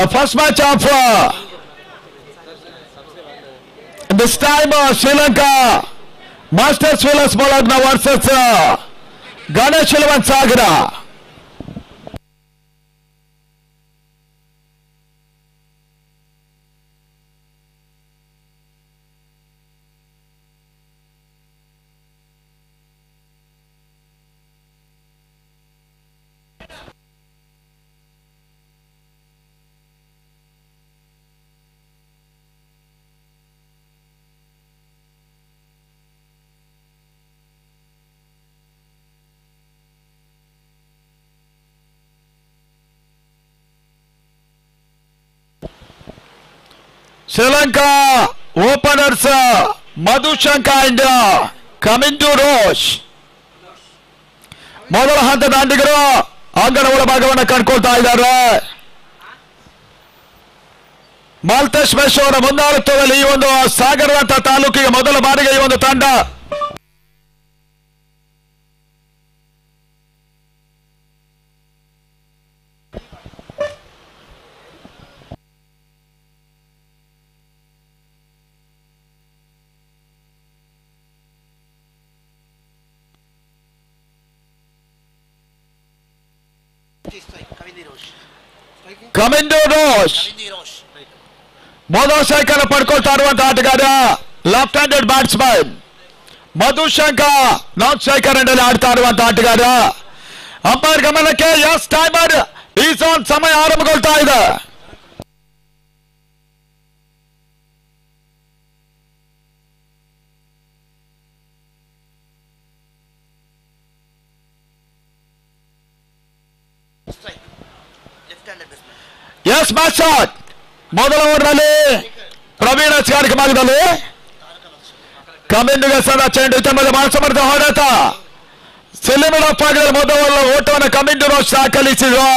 first match of this time Sri Lanka Masters Villas Bologna versus Ganesh Ilavan Sagara. Sri Lanka openers Madhushanka and Kamindu Rosh. ಮೊದಲ ಹಂತದ ಆಟಗಾರರು ಅಂಗಣ ಒಳಭಾಗವನ್ನು ಕಂಡುಕೊಳ್ತಾ ಇದ್ದಾರೆ. Maltesh mesh ಅವರ ಮುಂದಾಳುತ್ವದಲ್ಲಿ ಈ ಒಂದು ಸಾಗರದಂತ ತಾಲೂಕಿಗೆ ಮೊದಲ ಬಾರಿಗೆ ಈ ಒಂದು ತಂಡ Kamindu Rosh ಮೊದಲ ಸ್ಟ್ರೈಕರ್ ಪಡ್ಕೊಳ್ತಾ ಇರುವಂತಹ ಆಟಗಾರ ಲೆಫ್ಟ್ ಹ್ಯಾಂಡೆಡ್ ಬ್ಯಾಟ್ಸ್ಮನ್ ಮಧುಶಂಕ ನಾನ್ ಸ್ಟ್ರೈಕರ್ ಎಂಡಲ್ಲಿ ಆಡ್ತಾ ಇರುವಂತಹ ಆಟಗಾರ. ಅಂಪೈರ್ ಗಮನಕ್ಕೆ ಎಸ್ ಟೈಮರ್ ಈಸ್ ಆನ್, ಸಮಯ ಆರಂಭಗೊಳ್ತಾ ಇದೆ. ಎಸ್ ಮ್ಯಾಚ್ ಶಾಟ್ ಮೊದಲ ಓವರ್ನಲ್ಲಿ ಪ್ರವೀಣ್ ಕಾರ್ಯಕ್ರಮ ಭಾಗದಲ್ಲಿ ಕಮಿಂದುಗೆ ಸದಾ ಚೆಂಡು ಇತಂಬದ ಮಾನಸಮರ್ಥ ಹೊಡೆತ ಸಿಲಿಮಿನ ಭಾಗದಲ್ಲಿ ಮೊದಲ ಓಟವನ್ನು ಕಮಿಂದು ರೋಷ್ ದಾಖಲಿಸಿದ್ರು.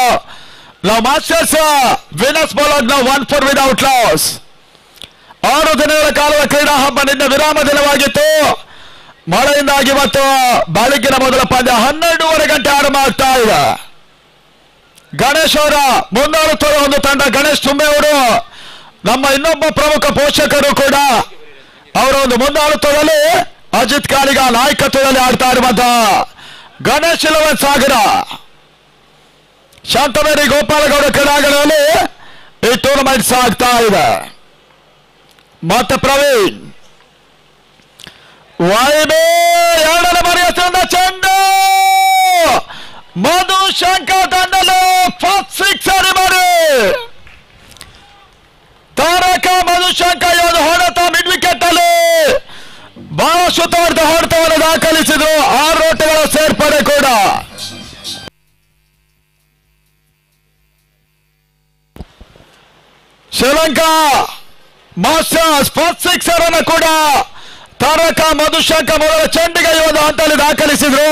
ನಾವು ಮಾಸ್ಟರ್ಸ್ ವಿನಸ್ ಬಾಲರ್ನ 1-4 ವಿದೌಟ್ ಲಾಸ್. 6 ದಿನಗಳ ಕಾಲದ ಕ್ರೀಡಾ ಹಬ್ಬ ನಿನ್ನೆ ವಿರಾಮ ದಿನವಾಗಿತ್ತು. ಮಳೆಯಿಂದಾಗಿ ಇವತ್ತು ಬೆಳಗ್ಗಿನ ಮೊದಲ ಪಂದ್ಯ 12:30 ಗಂಟೆ ಆರಂಭ ಆಗ್ತಾ ಇದೆ. ಗಣೇಶ್ ಅವರ ಮುಂದಾಳುತ್ವದ ಒಂದು ತಂಡ, ಗಣೇಶ್ ತುಂಬೆ ಅವರು ನಮ್ಮ ಇನ್ನೊಬ್ಬ ಪ್ರಮುಖ ಪೋಷಕರು ಕೂಡ ಅವರ ಒಂದು ಮುಂದಾಳುತ್ವದಲ್ಲಿ ಅಜಿತ್ ಕಾಳಿಗ ನಾಯಕತ್ವದಲ್ಲಿ ಆಡ್ತಾ ಇರುವಂತಹ ಗಣೇಶ್ ಇಲೆವನ್ ಸಾಗರ. ಶಾಂತವೇರಿ ಗೋಪಾಲಗೌಡ ಕ್ರೀಡಾಂಗಣದಲ್ಲಿ ಈ ಟೂರ್ನಮೆಂಟ್ ಸಾಗ್ತಾ ಇದೆ. ಮತ್ತೆ ಪ್ರವೀಣ್ ವೈಬೆ ಎರಡನೇ ಬಾರಿಯ ಚೆಂಡು ಮಧುಶಂಕ ತಂಡಲು ಫಸ್ಟ್ ಸಿಕ್ಸರ್ ಬಾರಿ ತಾರಕ ಮಧುಶಂಕ ಇವತ್ತು ಹೊಡೆತ ಮಿಡ್ ವಿಕೆಟ್ ಅಲ್ಲಿ ಬಹಳ ಸುತ್ತುವರೆದ ಹೊಡೆತವನ್ನು ದಾಖಲಿಸಿದ್ರು. 6 ಓಟಗಳ ಸೇರ್ಪಡೆ ಕೂಡ. ಶ್ರೀಲಂಕಾ ಮಾಸ್ಟರ್ಸ್ ಫಸ್ಟ್ ಸಿಕ್ಸರ್ ಅನ್ನು ಕೂಡ ತಾರಕ ಮಧುಶಂಕ ಮೊದಲ ಚೆಂಡಿಗೆ ಈ ಒಂದು ಹಂತದಲ್ಲಿ ದಾಖಲಿಸಿದ್ರು.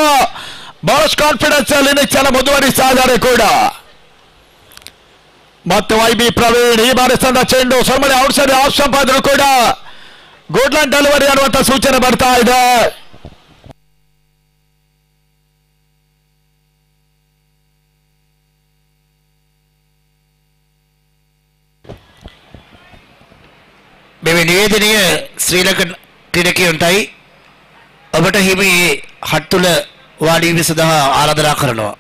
ಬಹಳಷ್ಟು ಕಾನ್ಫಿಡೆನ್ಸ್ ಅಲ್ಲಿ ಇನ್ನಿಂಗ್ಸ್ ಅನ್ನು ಮುಂದುವರಿಸ್ತಾ ಇದ್ದಾರೆ ಕೂಡ. ಮತ್ತು ವೈಬಿ ಪ್ರವೀಣ್ ಈ ಬಾರಿ ತಂದ ಚೆಂಡು ಸುಮ್ಮನೆ ಔಟ್ ಸೈಡ್ ಆಫ್ ಸ್ಟಂಪ್ ಆದರೂ ಕೂಡ ಗುಡ್ ಲೈನ್ ಡೆಲಿವರಿ ಅನ್ನುವಂತ ಸೂಚನೆ ಬರ್ತಾ ಇದೆ. මේ නිවේදනය ශ්‍රී ලංකන් ක්‍රීඩකයන්ටයි ඔබට හිමි හත් තුළ වාඩි වීම සඳහා ආරාධනා කරනවා.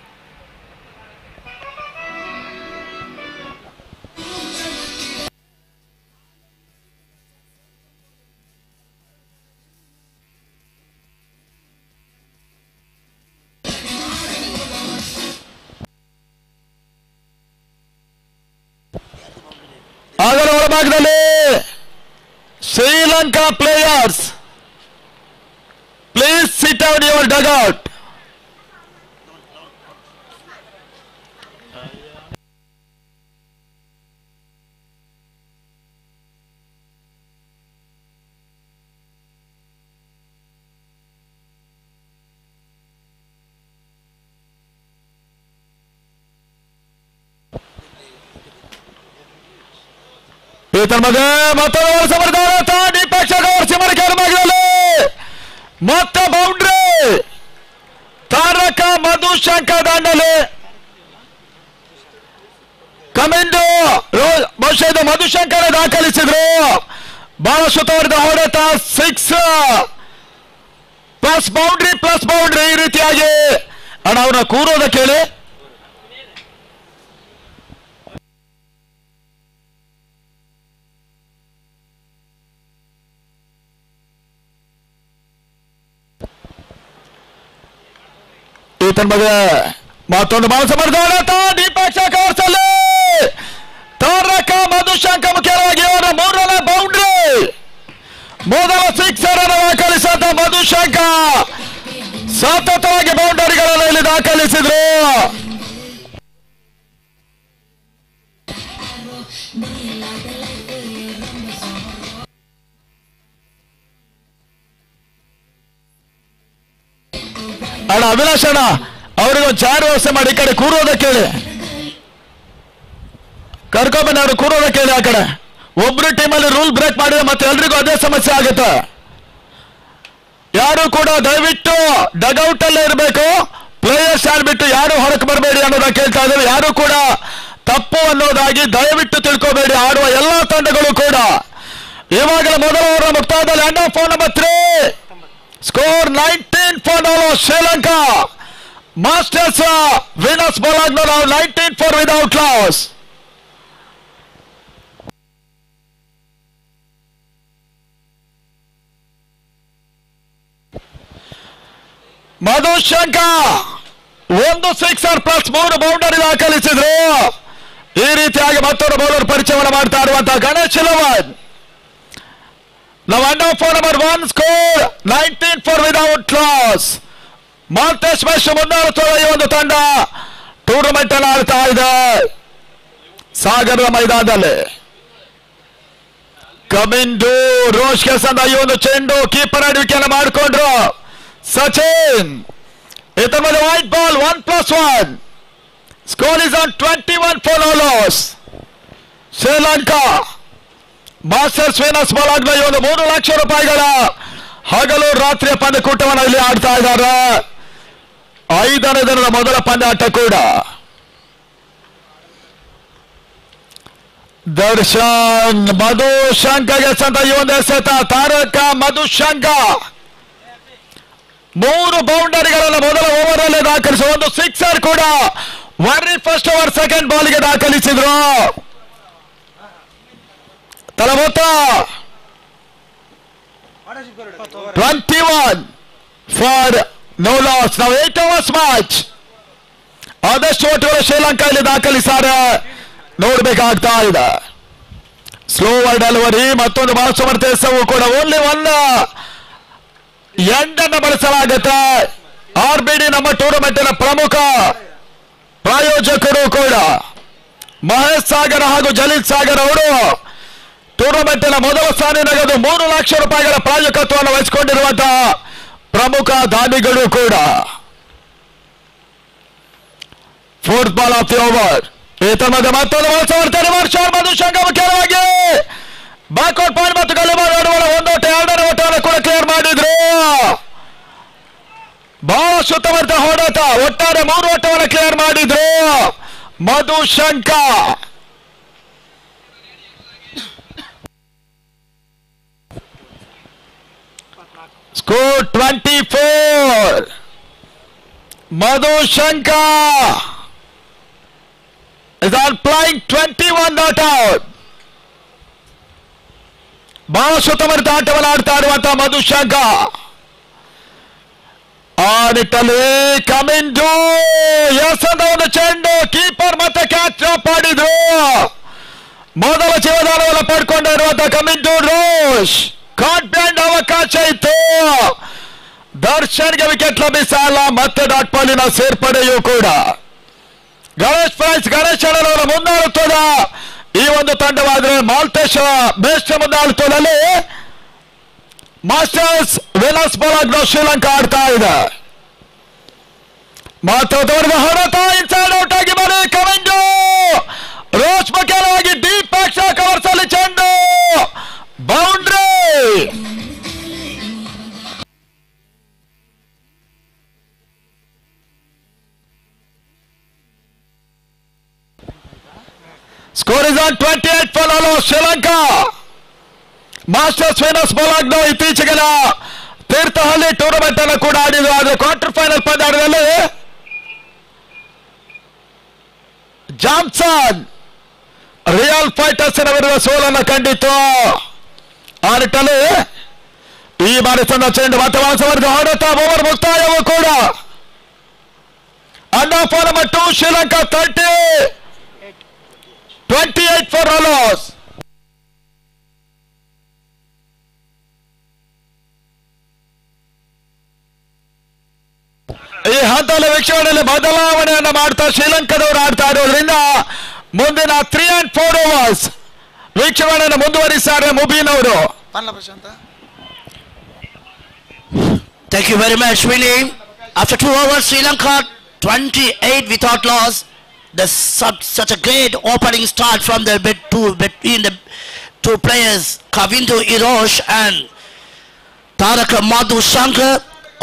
ಆಗಲ ಒಳಭಾಗದಲ್ಲಿ Sri Lanka players please sit out your dugout. ಮಗ ಮತ್ತೊಂದು ಸಮರ್ಥ ದೀಪಕ್ಷಕ ಭಾಗದಲ್ಲಿ ಮತ್ತೆ ಬೌಂಡ್ರಿ ತಾರಕ ಮಧುಶಂಕ ದಾಂಡಲೆ ಕಮಿಂದು ಮಧುಶಂಕರ್ ದಾಖಲಿಸಿದ್ರು. ಬಹಳ ಸುತ್ತುವರಿದ ಹೊಡೆತ, 6 ಪ್ಲಸ್ ಬೌಂಡ್ರಿ ಈ ರೀತಿಯಾಗಿ. ಅಣ್ಣ ಅವ್ರನ್ನ ಕೂರೋದ ಕೇಳಿ. ಈತನ ಬಗ್ಗೆ ಮತ್ತೊಂದು ಬಹಳ ಸಮರ್ಥ ಹೊಡೆತ, ದೀಪಕ್ ಕವರ್ಸಲ್ಲಿ ತಾರಕ ಮಧುಶಂಕರ್ ಮುಖ್ಯವಾಗಿ ಅವರ 3 ರನ್ ಬೌಂಡ್ರಿ. ಮೊದಲ 6 ಅನ್ನು ದಾಖಲಿಸಿದ ಮಧುಶಂಕರ್ ಸತತವಾಗಿ ಬೌಂಡರಿಗಳನ್ನು ಇಲ್ಲಿ ದಾಖಲಿಸಿದ್ರು. ಅಣ್ಣ ಅಭಿಲಾಷ್ ಅಣ್ಣ ಅವ್ರಿಗೊಂದು ಚಾರ್ ವ್ಯವಸ್ಥೆ ಮಾಡಿ ಈ ಕಡೆ ಕೂರೋದಕ್ಕೆ ಹೇಳಿ, ಕರ್ಕೊಂಬನ್ನಿ ಅವ್ರು ಕೂರೋದಕ್ಕೆ ಹೇಳಿ. ಆ ಕಡೆ ಒಬ್ರು ಟೀಮಲ್ಲಿ ರೂಲ್ ಬ್ರೇಕ್ ಮಾಡಿದ್ರೆ ಮತ್ತೆ ಎಲ್ರಿಗೂ ಅದೇ ಸಮಸ್ಯೆ ಆಗುತ್ತೆ. ಯಾರು ಕೂಡ ದಯವಿಟ್ಟು ಡಗ್ಔಟ್ ಅಲ್ಲೇ ಇರಬೇಕು. ಪ್ಲೇಯರ್ಸ್ ಆಡ್ಬಿಟ್ಟು ಯಾರು ಹೊರಕ್ಕೆ ಬರಬೇಡಿ ಅನ್ನೋದಾಗಿ ಕೇಳ್ತಾ ಇದ್ದಾರೆ. ಯಾರು ಕೂಡ ತಪ್ಪು ಅನ್ನೋದಾಗಿ ದಯವಿಟ್ಟು ತಿಳ್ಕೋಬೇಡಿ. ಆಡುವ ಎಲ್ಲಾ ತಂಡಗಳು ಕೂಡ ಇವಾಗಲೇ ಮೊದಲ ಓವರ್ ಮುಕ್ತಾಯದಲ್ಲಿ end of number 3 score 19 for Sri Lanka. Masters winners ball ಆದ್ಮೇಲೆ ನಾವು 19 for without loss. Madhushankar 1 sixer plus 3 boundary ದಾಖಲಿಸಿದ್ರು. ಈ ರೀತಿಯಾಗಿ ಮತ್ತೊಂದು ಬೌಲರ್ ಪರಿಚಯವನ್ನು ಮಾಡ್ತಾ ಇರುವಂತಹ ಗಣೇಶ್ ಇಲವನ್. ನಾವು and of number 1 score 19 for without loss. Maltesh mesh ಮುನ್ನಡೆಸುವ ಈ ಒಂದು ತಂಡ ಟೂರ್ನಮೆಂಟ್ ಅನ್ನು ಆಡ್ತಾ ಇದೆ ಸಾಗರದ ಮೈದಾನದಲ್ಲಿ. ಕಮಿಂದು ರೋಷ್ ಕೆಸಂದ ಈ ಒಂದು ಚೆಂಡು ಕೀಪರ್ ಆಳ್ವಿಕೆಯನ್ನು ಮಾಡಿಕೊಂಡ್ರು ಸಚಿನ್. ಇದರ ಮೇಲೆ white ball 1+1. Score is on 21 for loss. Sri Lanka masters winners ball ಆಗಲಿ ಒಂದು 3 ಲಕ್ಷ ರೂಪಾಯಿಗಳ ಹಗಲು ರಾತ್ರಿಯ ಪಂದ್ಯಕೂಟವನ್ನು ಇಲ್ಲಿ ಆಡ್ತಾ ಇದ್ದಾರೆ. 5ನೇ ದಿನದ ಮೊದಲ ಪಂದ್ಯಾಟ ಕೂಡ. ದರ್ಶನ್ ಮಧುಶಂಕರ್ಗೆ ಸಂತ ಈ ಒಂದು ಎಸೆತ. ತಾರಕ ಮಧುಶಂಕರ್ 3 ಬೌಂಡರಿಗಳನ್ನು ಮೊದಲ ಓವರ್ ಅಲ್ಲಿ ದಾಖಲಿಸಿ ಒಂದು ಸಿಕ್ಸರ್ ಕೂಡ ವರ್ರಿ ಫಸ್ಟ್ ಓವರ್ ಸೆಕೆಂಡ್ ಬಾಲ್ಗೆ ದಾಖಲಿಸಿದ್ರು. ತಲಮೊತ್ತ 21 ಫಾರ್ ನೋ ಲಾಸ್. ನಾವು 8 overs ಮ್ಯಾಚ್. ಆದಷ್ಟು ಒಟ್ಟುಗಳು ಶ್ರೀಲಂಕಾ ಇಲ್ಲಿ ದಾಖಲಿಸಾರೆ ನೋಡ್ಬೇಕಾಗ್ತಾ ಇದೆ. ಸ್ಲೋವರ್ ಡೆಲಿವರಿ ಮತ್ತೊಂದು ಬಹಳ ಸಮರ್ಥ ಎಸೆವು ಕೂಡ. ಓನ್ಲಿ 1 ಎಂಡನ್ನು ಬಳಸಲಾಗುತ್ತೆ. RBD ನಮ್ಮ ಟೂರ್ನಮೆಂಟಿನ ಪ್ರಮುಖ ಪ್ರಾಯೋಜಕರು ಕೂಡ ಮಹೇಶ್ ಸಾಗರ್ ಹಾಗೂ ಜಲೀಲ್ ಸಾಗರ್ ಅವರು ಟೂರ್ನಮೆಂಟಿನ ಮೊದಲ ಸ್ಥಾನದಗದು 3 ಲಕ್ಷ ರೂಪಾಯಿಗಳ ಪ್ರಾಯೋಜಕತ್ವವನ್ನು ವಹಿಸಿಕೊಂಡಿರುವಂತಹ ಪ್ರಮುಖ ದಾನಿಗಳು ಕೂಡ. 4th ball of the over. ಈತ ಮತ್ತೊಂದು ಬಳಸಬರ್ತಾರೆ ಮಧುಶಂಕರ್ ಮುಖ್ಯವಾಗಿ ಬ್ಯಾಕ್ಔಟ್ ಪಾಯಿಂಟ್ ಮತ್ತು ಗಲ್ಲಿಬಾಲ್ ನಡುವಣ 1 ಓಟ 2ನೇ ಓಟವನ್ನು ಕೂಡ ಕ್ಲಿಯರ್ ಮಾಡಿದ್ರು. ಬಹಳ ಸುತ್ತಮುತ್ತ ಹೊಡೆತ. ಒಟ್ಟಾರೆ 3 ಓಟವನ್ನು ಕ್ಲಿಯರ್ ಮಾಡಿದ್ರು ಮಧುಶಂಕರ್. Score 24. ಮಧುಶಂಕರ್ is on playing 21 not out. ಬಹಳ ಸುತ್ತಮುತ್ತ ಆಟವನ್ನು ಆಡ್ತಾ ಇರುವಂತಹ ಮಧುಶಂಕರ್ ಆ ನಿಟ್ಟಲ್ಲಿ ಕಮಿಂದು ಎಸೆದ ಒಂದು ಚೆಂಡು ಕೀಪರ್ ಮತ್ತೆ ಕ್ಯಾಚ್ ಡ್ರಾಪ್ ಮಾಡಿದ್ರು. ಮೊದಲ ಜೀವದಾನವನ್ನು ಪಡ್ಕೊಂಡಿರುವಂತಹ ಕಮಿಂದು ರೋಷ್ ಕಾನ್ಫಿಡೆಂಟ್ ಅವಕಾಶ ಇತ್ತು. ದರ್ಶನ್ಗೆ ವಿಕೆಟ್ ಲಭಿಸಲ್ಲ. ಮತ್ತೆ ಡಾಟ್ ಬಾಲಿನ ಸೇರ್ಪಡೆಯೂ ಕೂಡ. ಗಣೇಶ್ ಅವರ ಮುಂದಾಳುತ್ವದ ಈ ಒಂದು ತಂಡವಾದ್ರೆ ಮಾಲ್ತೇಶ್ ಬೆಸ್ಟ್ ಮುಂದಾಳುತ್ವದಲ್ಲಿ ಮಾಸ್ಟರ್ಸ್ ವಿನರ್ಸ್ ಬಾಲ್ ಶ್ರೀಲಂಕಾ ಆಡ್ತಾ ಇದೆ. ಮಾತ್ರ ಹೊಡೆತ ಇನ್ಸೈಡ್ ಔಟ್ ಆಗಿ ಬರೀ ಕಮೆಂಡು ರೋಚ್ ಮುಖ್ಯವಾಗಿ ಡೀಪ್ ಅಕ್ಷ ಕವರ್ಸಲ್ಲಿ ಚೆಂಡು boundary. Score is on 20. 28 for all Sri Lanka. Masters Venus ಮೊಲಾಗ್ನೋ ಇತ್ತೀಚೆಗಿನ ತೀರ್ಥಹಳ್ಳಿ ಟೂರ್ನಮೆಂಟ್ ಅನ್ನು ಕೂಡ ಆಡಿದ್ರು. ಆದರೆ ಕ್ವಾರ್ಟರ್ ಫೈನಲ್ ಪಂದ್ಯಾಟದಲ್ಲಿ ಜಾನ್ಸನ್ ರಿಯಲ್ ಫೈಟರ್ಸ್ ವಿರುದ್ಧ ಸೋಲನ್ನು ಕಂಡಿತ್ತು. ಆ ನಿಟ್ಟಲ್ಲಿ ಈ ಬಾರಿ ತಂಡ ಚೆಂಡು ಮತವಾಸವರೆಗೆ ಹೊಡೆತ ಓವರ್ ಮುಕ್ತಾಯವೂ ಕೂಡ under for number 2 Sri Lanka 30, 28 for all. ಈ ಹಂತದ ವೀಕ್ಷಣೆಯಲ್ಲಿ ಬದಲಾವಣೆಯನ್ನು ಮಾಡ್ತಾ ಶ್ರೀಲಂಕಾದವರು ಆಡ್ತಾ ಇರೋದ್ರಿಂದ ಮುಂದಿನ 3 and 4 overs ವೀಕ್ಷಣೆಯನ್ನು ಮುಂದುವರಿಸಿದ್ದಾರೆ ಮುಬೀನ್ ಅವರು. Thank you very much, Willie. After 2 overs, Sri Lanka 28 without loss. Such a great opening start from the between the two players, Kavindu Irosh and Taraka Madhu Shankar.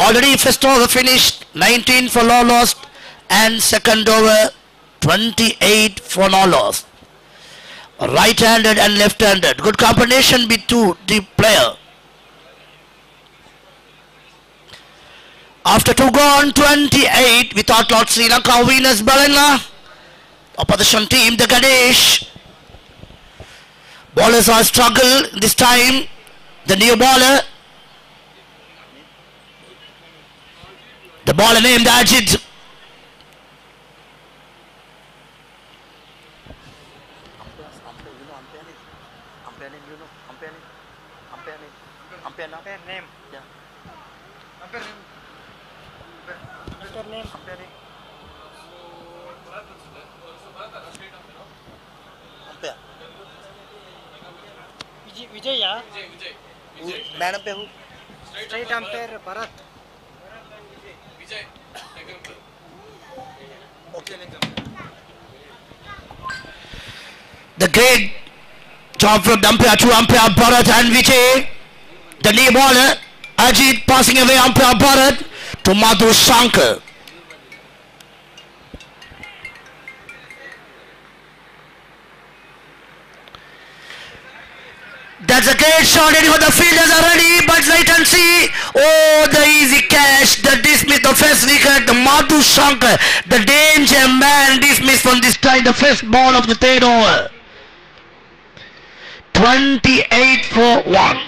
Already first over finished 19 for no loss and second over 28 for no loss. Right-handed and left-handed. Good combination between the player. After 2 gone, 28 without loss, Sri Lanka winners Balena. Opposition team, the Ganesh. Bowlers are struggle this time. The new bowler. The bowler named Ajit. Vijay madam पे हूँ straight umpire Bharat Vijay The great job from umpire to umpire Bharat and Vijay. The new bowler Ajit passing away umpire Bharat to Madhu Shankar. That's a great shot. Anyhow, the fielders are ready, but wait and see. Oh, the easy catch. The dismiss, the first wicket, the Madhu Shankar, the danger man dismissed from this time, the first ball of the third over. 28 for 1.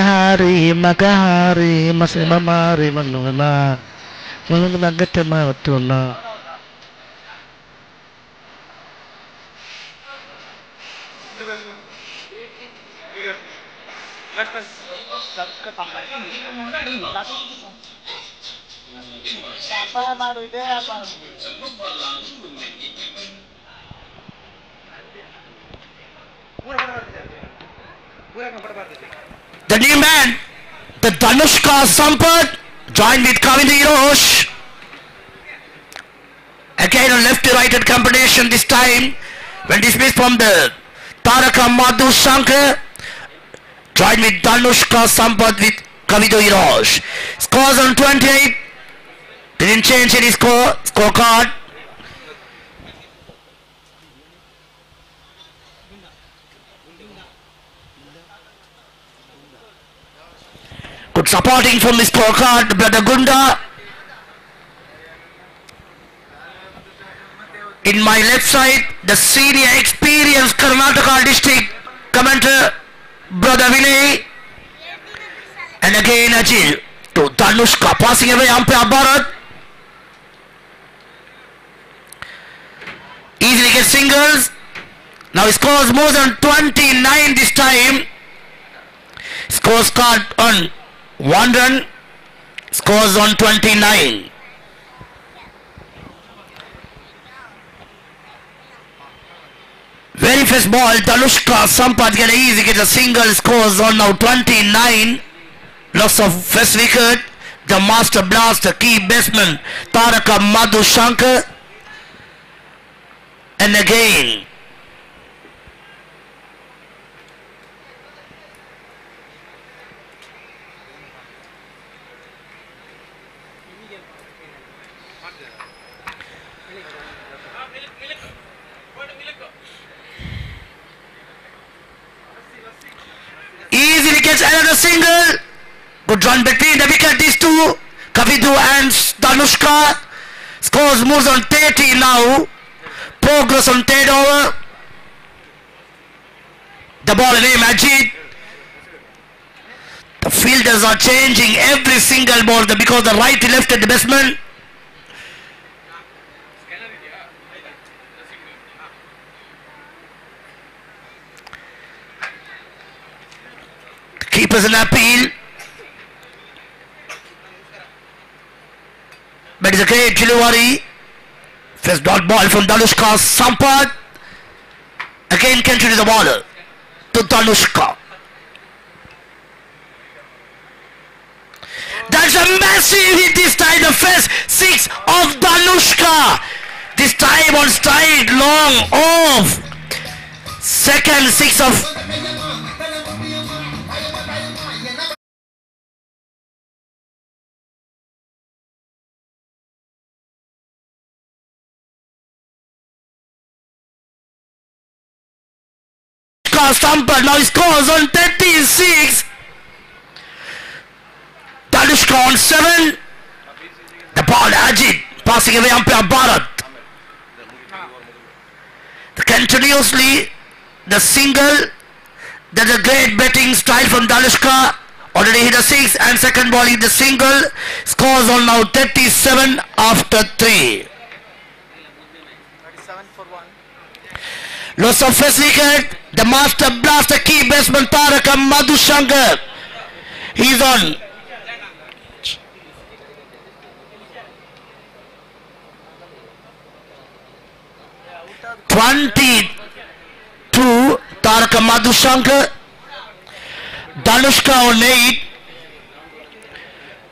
Hari magahari masih mamari manuna manuna gatama tuna. The new man, the Danushka Sampath, joined with Kavindu Irosh. Again a left to right combination this time. When dismissed from the Taraka Madhu Shankar, joined with Danushka Sampath with Kavindu Irosh. Scores on 28. Didn't change any scorecard. Good supporting from the scorecard, Brother Gunda. In my left side, the senior experienced Karnataka district commentator, Brother Vinay. And again Ajil to Danushka, passing away umpire Bharat. Easily gets singles. Now he scores more than 29 this time. Scores card on 1 run, scores on 29. Very first ball, Danushka Sampath get a single, scores on now 29. Loss of first wicket, the master blaster, key batsman Taraka Madhu Shankar. And again Easily gets another single. Good run between the wicket, these two. Kavidu and Danushka. Scores moves on 30 now. Progress on 10 over. The ball in aim, Ajit. The fielders are changing every single ball because the right left at the batsman. The keeper's an appeal. But it's a great delivery. First dot ball from Danushka. Sampath. Again continue the ball to Danushka. That's a massive hit this time. The first six of Danushka. This time on stride long off. Second six of Sampath. Now he scores on 36. Danushka on 7. The ball Ajit passing away umpire Bharat. Continuously the single. That's a great betting style from Danushka. Already hit a 6 and second ball hit the single. Scores on now 37 after 3. 37 for 1. Loss of first wicket. The master blaster key batsman Taraka Madhushankar. He's on. (22) Taraka Madhushankar. Danushka on 8.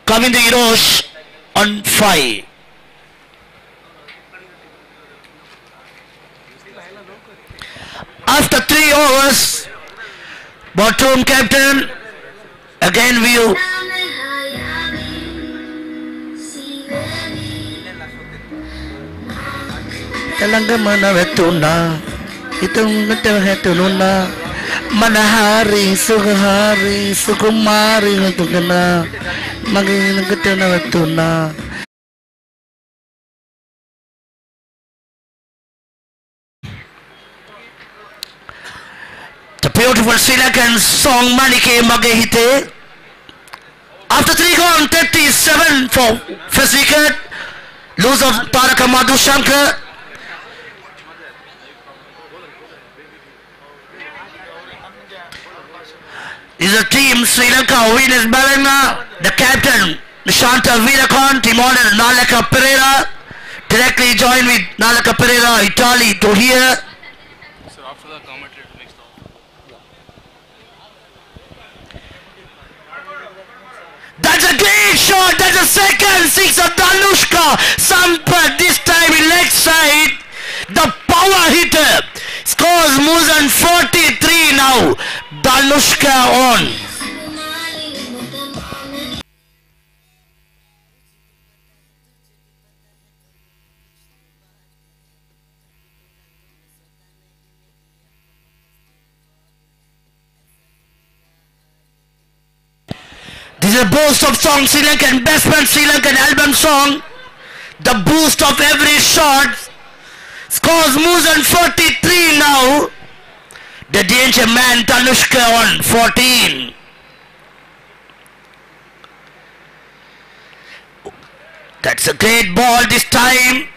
Kavinder Hirosh on 5. After 3 overs, bottom captain again view. Talaga manawetuna itong nagtahetuna manahari sugahari sukumari natugana maging nagtahetuna. The beautiful Sri Lankan song Manike Magehite. After 3 gone, 37 for first wicket. Lose of Taraka Madhushankar. This is a team Sri Lanka winners Balanga. The captain Nishanta Veerakan, team owner Nalaka Pereira. Directly joined with Nalaka Pereira, Italy to here. That's a great shot. That's a second six of Danushka. Sampath this time in leg side. The power hitter. Scores moves on 43 now. Danushka on. This is a boost of song, Sri Lankan batsman, Sri Lankan album song. The boost of every shot. Scores moves on 43 now. The danger man Danushka on 14. That's a great ball this time.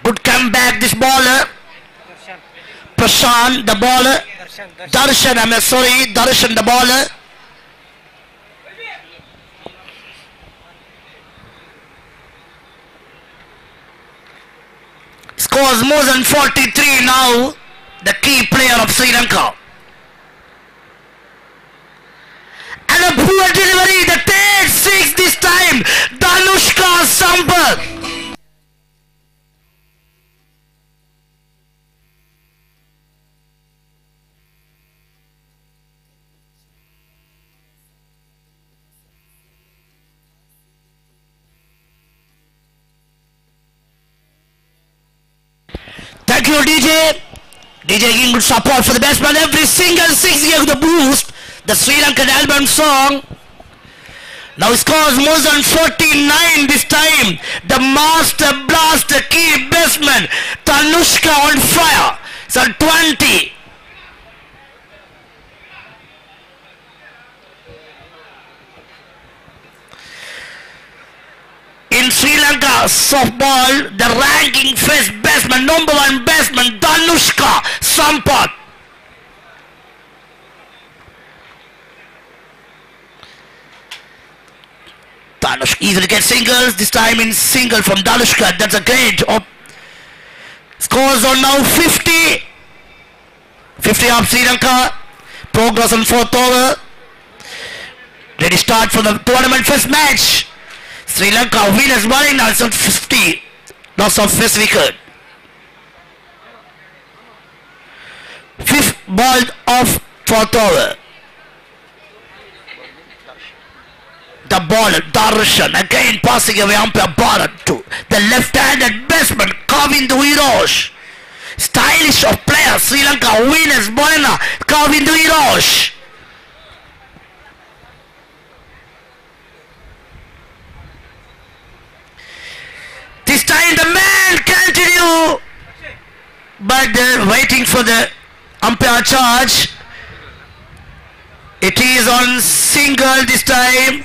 Good comeback this baller. Prashant the baller. Darshan, Darshan the baller. Scores more than 43 now. The key player of Sri Lanka. And a poor delivery. The third six this time. Danushka Sampath. Thank you, DJ. DJ giving good support for the batsman. Every single six gave the boost. The Sri Lankan album song. Now scores more than 49 this time. The master blaster key batsman Tanushka on fire. So 20. In Sri Lanka softball, the ranking first batsman, number one batsman Tanushka Sampath. Tanushka easily gets singles, this time in single from Tanushka. That's a great scores on now 50. 50 of Sri Lanka. Progress on fourth over. Ready start for the tournament first match. Sri Lanka winners bowling now, it's on 50. Loss of first wicket. Fifth ball of fourth over. The bowler Darshan again passing away umpire Bharat to the left-handed batsman Kavindu Hirosh. Stylish of player, Sri Lanka winners bowling now, Kavindu Hirosh. This time the man continue, but waiting for the umpire charge. It is on single this time.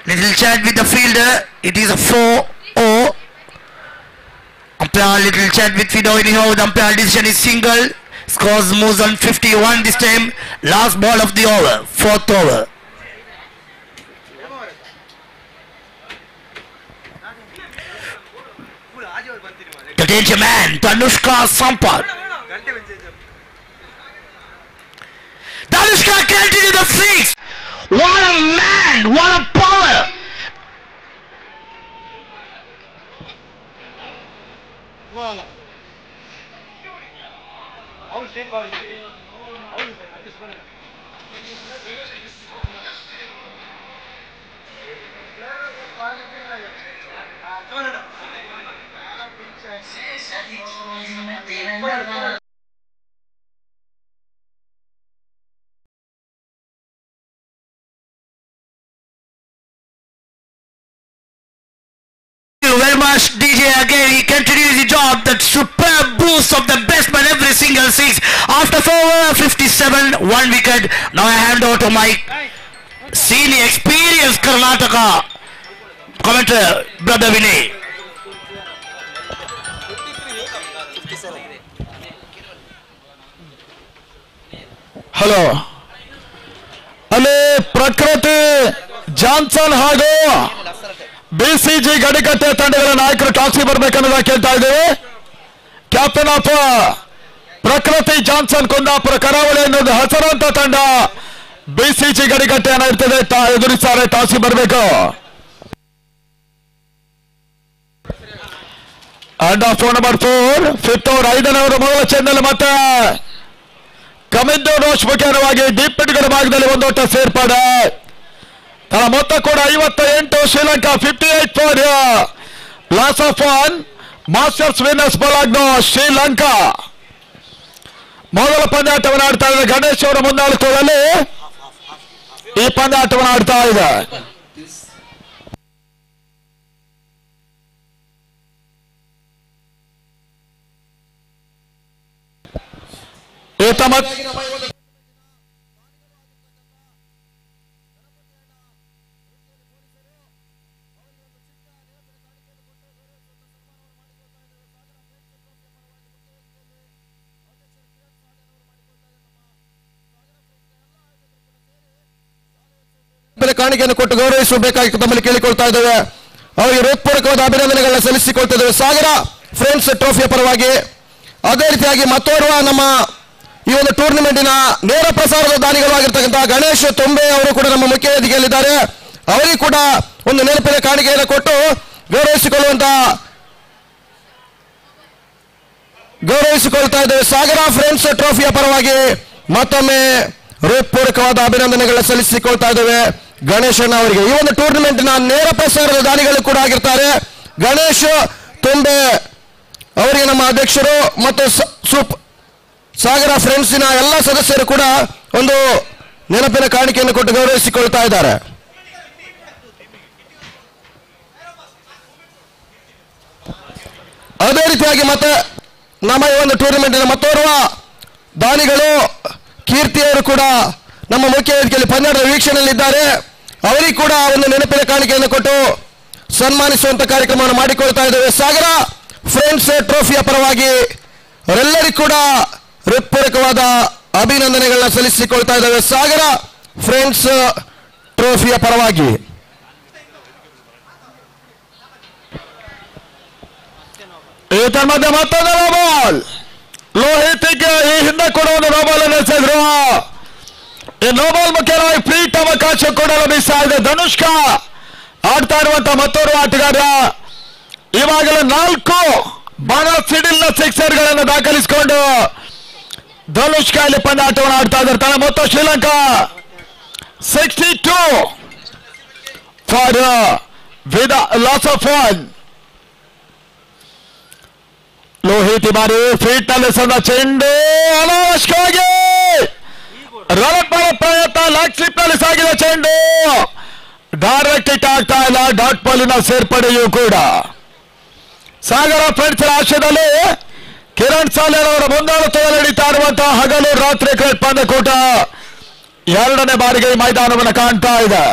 Little chat with the fielder. It is a 4-0. Umpire little chat with fielder. Anyhow, the umpire decision is single. Scores moves on 51 this time. Last ball of the over, fourth over. The danger man, Tanushka Sampath. Tanushka continue the six. What a man, what a power. Thank you very much, DJ. Again, he continues the job. That superb boost of the batsman every single six. After 4 over 57, 1 wicket. Now I hand over to my senior experienced Karnataka commentator, Brother Vinay. Hello ಅಲ್ಲಿ ಪ್ರಕೃತಿ Johnson ಹಾಗೂ BCG ಗಡಿಕಟ್ಟೆ ತಂಡಗಳ ನಾಯಕರು taxi ಬರ್ಬೇಕನ್ನೋದ ಕೇಳ್ತಾ ಇದ್ದೇವೆ. Captain of ಪ್ರಕೃತಿ Johnson Kundapura ಕರಾವಳಿ ಅನ್ನೋದು ಹೆಸರಾಂತ ತಂಡ ಬಿಸಿಜಿ ಗಡಿಕಟ್ಟೆಯನ್ನು ಇರ್ತದೆ, ಎದುರಿಸ್ತಾರೆ, ಟಾಕ್ಸಿ ಬರಬೇಕು. And of number 4 fifth over 5ನೇ ಓವರ್ ಮೊದಲ ಚೆಂಡಲ್ಲಿ ಮತ್ತೆ ಕಮಿಂದು ರೋಷ್ ಮುಖ್ಯವಾಗಿ ಡೀಪ್ ಮಿಡ್ಗಳ ಭಾಗದಲ್ಲಿ ಒಂದು ಓಟ ಸೇರ್ಪಡೆ. ತನ್ನ ಮೊತ್ತ ಕೂಡ 58. Sri Lanka 58 for loss of 1. Masters winners Bologna Sri Lanka. ಮೊದಲ ಪಂದ್ಯಾಟವನ್ನು ಆಡ್ತಾ ಇದೆ ಗಣೇಶ್ ಅವರ ಮುಂದಾಳತ್ವದಲ್ಲಿ ಈ ಪಂದ್ಯಾಟವನ್ನು ಆಡ್ತಾ ಇದೆ. ಕಾಣಿಕೆಯನ್ನು ಕೊಟ್ಟು ಗೌರವಿಸಬೇಕಾಗಿ ತಮ್ಮಲ್ಲಿ ಕೇಳಿಕೊಳ್ತಾ ಇದ್ದೇವೆ. ಅವರಿಗೆ ಹೃತ್ಪೂರ್ವಕವಾದ ಅಭಿನಂದನೆಗಳನ್ನ ಸಲ್ಲಿಸಿಕೊಳ್ತಾ ಇದ್ದೇವೆ ಸಾಗರ ಫ್ರೆಂಡ್ಸ್ ಟ್ರೋಫಿಯ ಪರವಾಗಿ. ಅದೇ ರೀತಿಯಾಗಿ ಮತ್ತೋರ್ವ ನಮ್ಮ ಈ ಒಂದು ಟೂರ್ನಿಮೆಂಟಿನ ನೇರ ಪ್ರಸಾರದ ದಾನಿಗಳಾಗಿರ್ತಕ್ಕಂಥ ಗಣೇಶ್ ತೊಂಬೆ ಅವರು ಕೂಡ ನಮ್ಮ ಮುಖ್ಯ ವೇದಿಕೆಯಲ್ಲಿದ್ದಾರೆ. ಅವರಿಗೆ ಕೂಡ ಒಂದು ನೆನಪಿನ ಕಾಣಿಕೆಯನ್ನು ಕೊಟ್ಟು ಗೌರವಿಸಿಕೊಳ್ತಾ ಇದ್ದೇವೆ. ಸಾಗರ ಫ್ರೆಂಡ್ಸ್ ಟ್ರೋಫಿಯ ಪರವಾಗಿ ಮತ್ತೊಮ್ಮೆ ಹೃತ್ಪೂರ್ವಕವಾದ ಅಭಿನಂದನೆಗಳನ್ನ ಸಲ್ಲಿಸಿಕೊಳ್ತಾ ಇದ್ದೇವೆ ಗಣೇಶಣ್ಣ ಅವರಿಗೆ. ಈ ಒಂದು ಟೂರ್ನಿಮೆಂಟ್ನ ನೇರ ಪ್ರಸಾರದ ದಾನಿಗಳು ಕೂಡ ಆಗಿರ್ತಾರೆ. ಗಣೇಶ್ ತುಂಬೆ ಅವರಿಗೆ ನಮ್ಮ ಅಧ್ಯಕ್ಷರು ಮತ್ತು ಸಾಗರ ಫ್ರೆಂಡ್ಸಿನ ಎಲ್ಲ ಸದಸ್ಯರು ಕೂಡ ಒಂದು ನೆನಪಿನ ಕಾಣಿಕೆಯನ್ನು ಕೊಟ್ಟು ಗೌರವಿಸಿಕೊಳ್ತಾ ಇದ್ದಾರೆ. ಅದೇ ರೀತಿಯಾಗಿ ಮತ್ತೆ ನಮ್ಮ ಈ ಒಂದು ಟೂರ್ನಮೆಂಟಿನ ಮತ್ತೋರ್ವ ದಾನಿಗಳು ಕೀರ್ತಿಯವರು ಕೂಡ ನಮ್ಮ ಮುಖ್ಯ ವೇದಿಕೆಯಲ್ಲಿ ಪಂದ್ಯದ ವೀಕ್ಷಣೆಯಲ್ಲಿದ್ದಾರೆ. ಅವರಿಗೆ ಕೂಡ ಒಂದು ನೆನಪಿನ ಕಾಣಿಕೆಯನ್ನು ಕೊಟ್ಟು ಸನ್ಮಾನಿಸುವಂತ ಕಾರ್ಯಕ್ರಮವನ್ನು ಮಾಡಿಕೊಳ್ತಾ ಇದ್ದೇವೆ. ಸಾಗರ ಫ್ರೆಂಡ್ಸ್ ಟ್ರೋಫಿಯ ಪರವಾಗಿ ಅವರೆಲ್ಲರಿಗೂ ಕೂಡ ಹೃತ್ಪೂರ್ವಕವಾದ ಅಭಿನಂದನೆಗಳನ್ನ ಸಲ್ಲಿಸಿಕೊಳ್ತಾ ಇದ್ದೇವೆ. ಸಾಗರ ಫ್ರೆಂಡ್ಸ್ ಟ್ರೋಫಿಯ ಪರವಾಗಿ ಮಧ್ಯೆ ಮತ್ತೊಂದು ನೋಬಾಲ್ ಲೋಹಿತ್ಗೆ ಈ ಹಿಂದೆ ಕೂಡ ಒಂದು ನೋಬಾಲ್ ಅನ್ನು ಎಸೆದ್ರು. ಈ ನೋಬಾಲ್ ಮುಖ್ಯವಾಗಿ ಫ್ರೀಟ್ ಅವಕಾಶ ಕೊಡಲು ಮಿಸ್ ಆಗಿದೆ. ಧನುಷ್ಕಾ ಆಡ್ತಾ ಇರುವಂತಹ ಮತ್ತೋರ್ವ ಆಟಗಾರ ಇವಾಗಲೇ 4 ಬಾಣ ಸಿಡಿಲ್ನ ಸಿಕ್ಸರ್ಗಳನ್ನು ದಾಖಲಿಸಿಕೊಂಡು ಧನುಷ್ಕಾ ಇಲ್ಲಿ ಪಂದ್ಯಾಟವನ್ನು ಆಡ್ತಾ ಇದ್ದಾರೆ. ಮೊತ್ತ Sri Lanka 62 for with loss of 1. Lohith ಬಾರಿ ಫೀಟ್ ನಲ್ಲಿ ಸದ ಚೆಂಡು ಅನಾವಶ್ಯಕವಾಗಿ ರನ್ ಮಾಡೋ ಪ್ರಯತ್ನ. ಲೆಗ್ ಸ್ಲಿಪ್ ನಲ್ಲಿ ಸಾಗಿದೆ ಚೆಂಡು. ಡೈರೆಕ್ಟ್ ಹಿಟ್ ಆಗ್ತಾ ಇಲ್ಲ. ಡಾಟ್ ಬಾಲಿನ ಸೇರ್ಪಡೆಯೂ ಕೂಡ ಸಾಗರ ಫ್ರೆಂಡ್ಸ್ ಆಶಯದಲ್ಲಿ ಕಿರಣ್ ಸಾಲೇರ್ ಅವರ ಮುಂದಾಳತ್ವದಲ್ಲಿ ನಡೀತಾ ಇರುವಂತಹ ಹಗಲು ರಾತ್ರಿ ಕ್ರಿಕೆಟ್ ಪಂದ್ಯಕೂಟ 2ನೇ ಬಾರಿಗೆ ಈ ಮೈದಾನವನ್ನು ಕಾಣ್ತಾ ಇದೆ.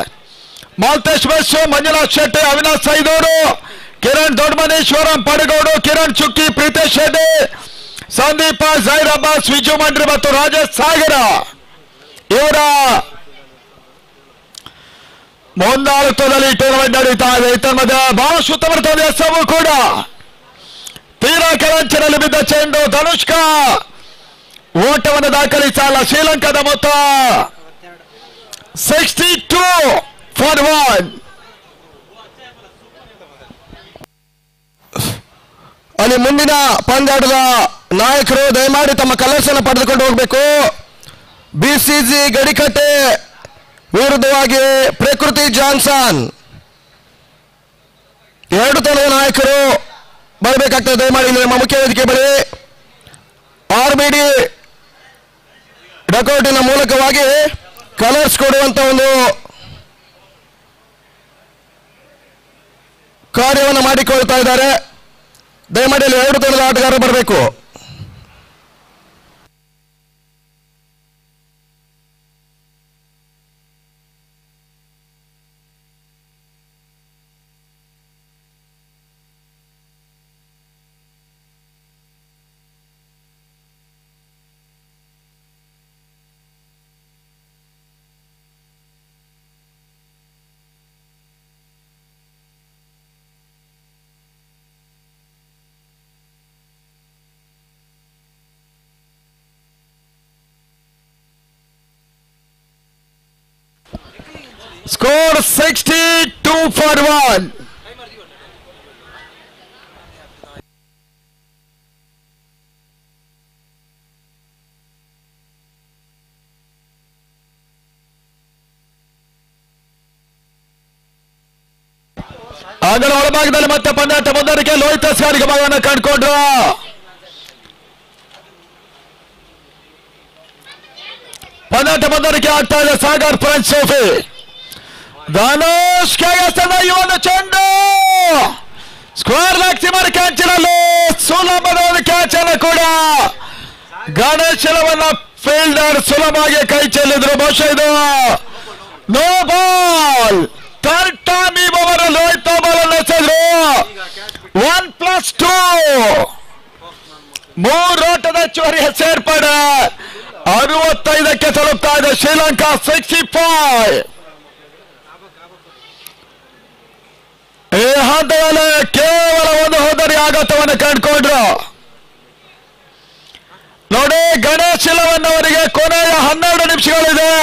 ಮಾಲ್ತೇಶ್ ಮೆಸ್ಸು, ಮಂಜುನಾಥ್ ಶೆಟ್ಟಿ, ಅವಿನಾಶ್ ಸೈದೂರು, ಕಿರಣ್ ದೊಡ್ಡಮನೇಶ್ವರಂ, ಪಡಗೋಡು, ಕಿರಣ್ ಚುಕ್ಕಿ, ಪ್ರೀತೇಶ್ ಶೆಟ್ಟಿ, ಸಂದೀಪ, ಜೈರ್ ಅಬ್ಬಾಸ್, ವಿಜು ಮಂಡ್ರಿ ಮತ್ತು ರಾಜೇಶ್ ಸಾಗರ ಇವರ ಮುಂದಾಳತ್ವದಲ್ಲಿ ಟೂರ್ನಮೆಂಟ್ ನಡೀತಾ ಇದೆ. ಮಧ್ಯೆ ಬಹಳಷ್ಟು ಉತ್ತಮ ಎಸವು ಕೂಡ ತೀರಾ ಕೆಳಂಚಿನಲ್ಲಿ ಬಿದ್ದ ಚೆಂಡು. ಧನುಷ್ಕಾ ಓಟವನ್ನು ದಾಖಲಿಸಲ್ಲ. ಶ್ರೀಲಂಕಾದ ಮೊತ್ತ 62 ಫಾರ್ 1. ಅಲ್ಲಿ ಮುಂದಿನ ಪಂದ್ಯಾಟದ ನಾಯಕರು ದಯಮಾಡಿ ತಮ್ಮ ಕಲರ್ಸ್ ಅನ್ನು ಪಡೆದುಕೊಂಡು ಹೋಗಬೇಕು. ಬಿಸಿಜಿ ಗಡಿಕಟ್ಟೆ ವಿರುದ್ಧವಾಗಿ ಪ್ರಕೃತಿ ಜಾನ್ಸನ್ 2 ತಂಡದ ನಾಯಕರು ಬರಬೇಕಾಗ್ತದೆ. ದಯಮಾಡಿ ನಮ್ಮ ಮುಖ್ಯ ವೇದಿಕೆ ಬಳಿ RBD ಡಕೌಟಿನ ಮೂಲಕವಾಗಿ ಕಲರ್ಸ್ ಕೊಡುವಂತ ಒಂದು ಕಾರ್ಯವನ್ನು ಮಾಡಿಕೊಳ್ತಾ ಇದ್ದಾರೆ. ದಯಮಾಡಿ 2 ತಂಡದ ಆಟಗಾರರು ಬರಬೇಕು. Score 62 for 1. ಆಗಲ ಒಳಭಾಗದಲ್ಲಿ ಮತ್ತೆ ಪಂದ್ಯಾಟ ಮುಂದುವರಿಕೆ. ಲೋಹಿತ್ ಸಾರಿಗೆ ಭಾಗವನ್ನು ಕಂಡುಕೊಂಡ್ರು. ಪಂದ್ಯಾಟ ಮುಂದುವರಿಕೆ ಆಗ್ತಾ ಇದೆ. Sagar friends trophy. ಧನುಷ್ ಈ ಒಂದು ಚೆಂಡು ಸ್ಕ್ವೇರ್ ಮ್ಯಾಕ್ಸಿಮರ್ ಕ್ಯಾಚಿನಲ್ಲಿ ಸುಲಭದ ಒಂದು ಕ್ಯಾಚ್ ಅನ್ನು ಕೂಡ ಗಣೇಶನವನ್ನ ಫೀಲ್ಡರ್ ಸುಲಭವಾಗಿ ಕೈ ಚೆಲ್ಲಿದ್ರು. ಬಹುಶಃ ಇದು ನೋ ಬಾಲ್. ಥರ್ಡ್ ಟೈಮ್ ಈ ಓವರ್ ಲೋಹಿತ್ ಬಾಲ್ ಅನ್ನು ಎಸೆದ್ರು. 1+2 3 ಓಟದ ಹೆಚ್ಚುವರಿಯ ಸೇರ್ಪಡೆ 65ಕ್ಕೆ ತಲುಪ್ತಾ ಇದೆ. ಶ್ರೀಲಂಕಾ 65. ಈ ಹಂತದಲ್ಲಿ ಕೇವಲ ಒಂದು ಹೋದರಿ ಆಘಾತವನ್ನು ಕಂಡುಕೊಂಡ್ರು. ನೋಡಿ, ಗಣೇಶ್ ಅವರಿಗೆ ಕೊನೆಯ 12 ನಿಮಿಷಗಳಿದೆ.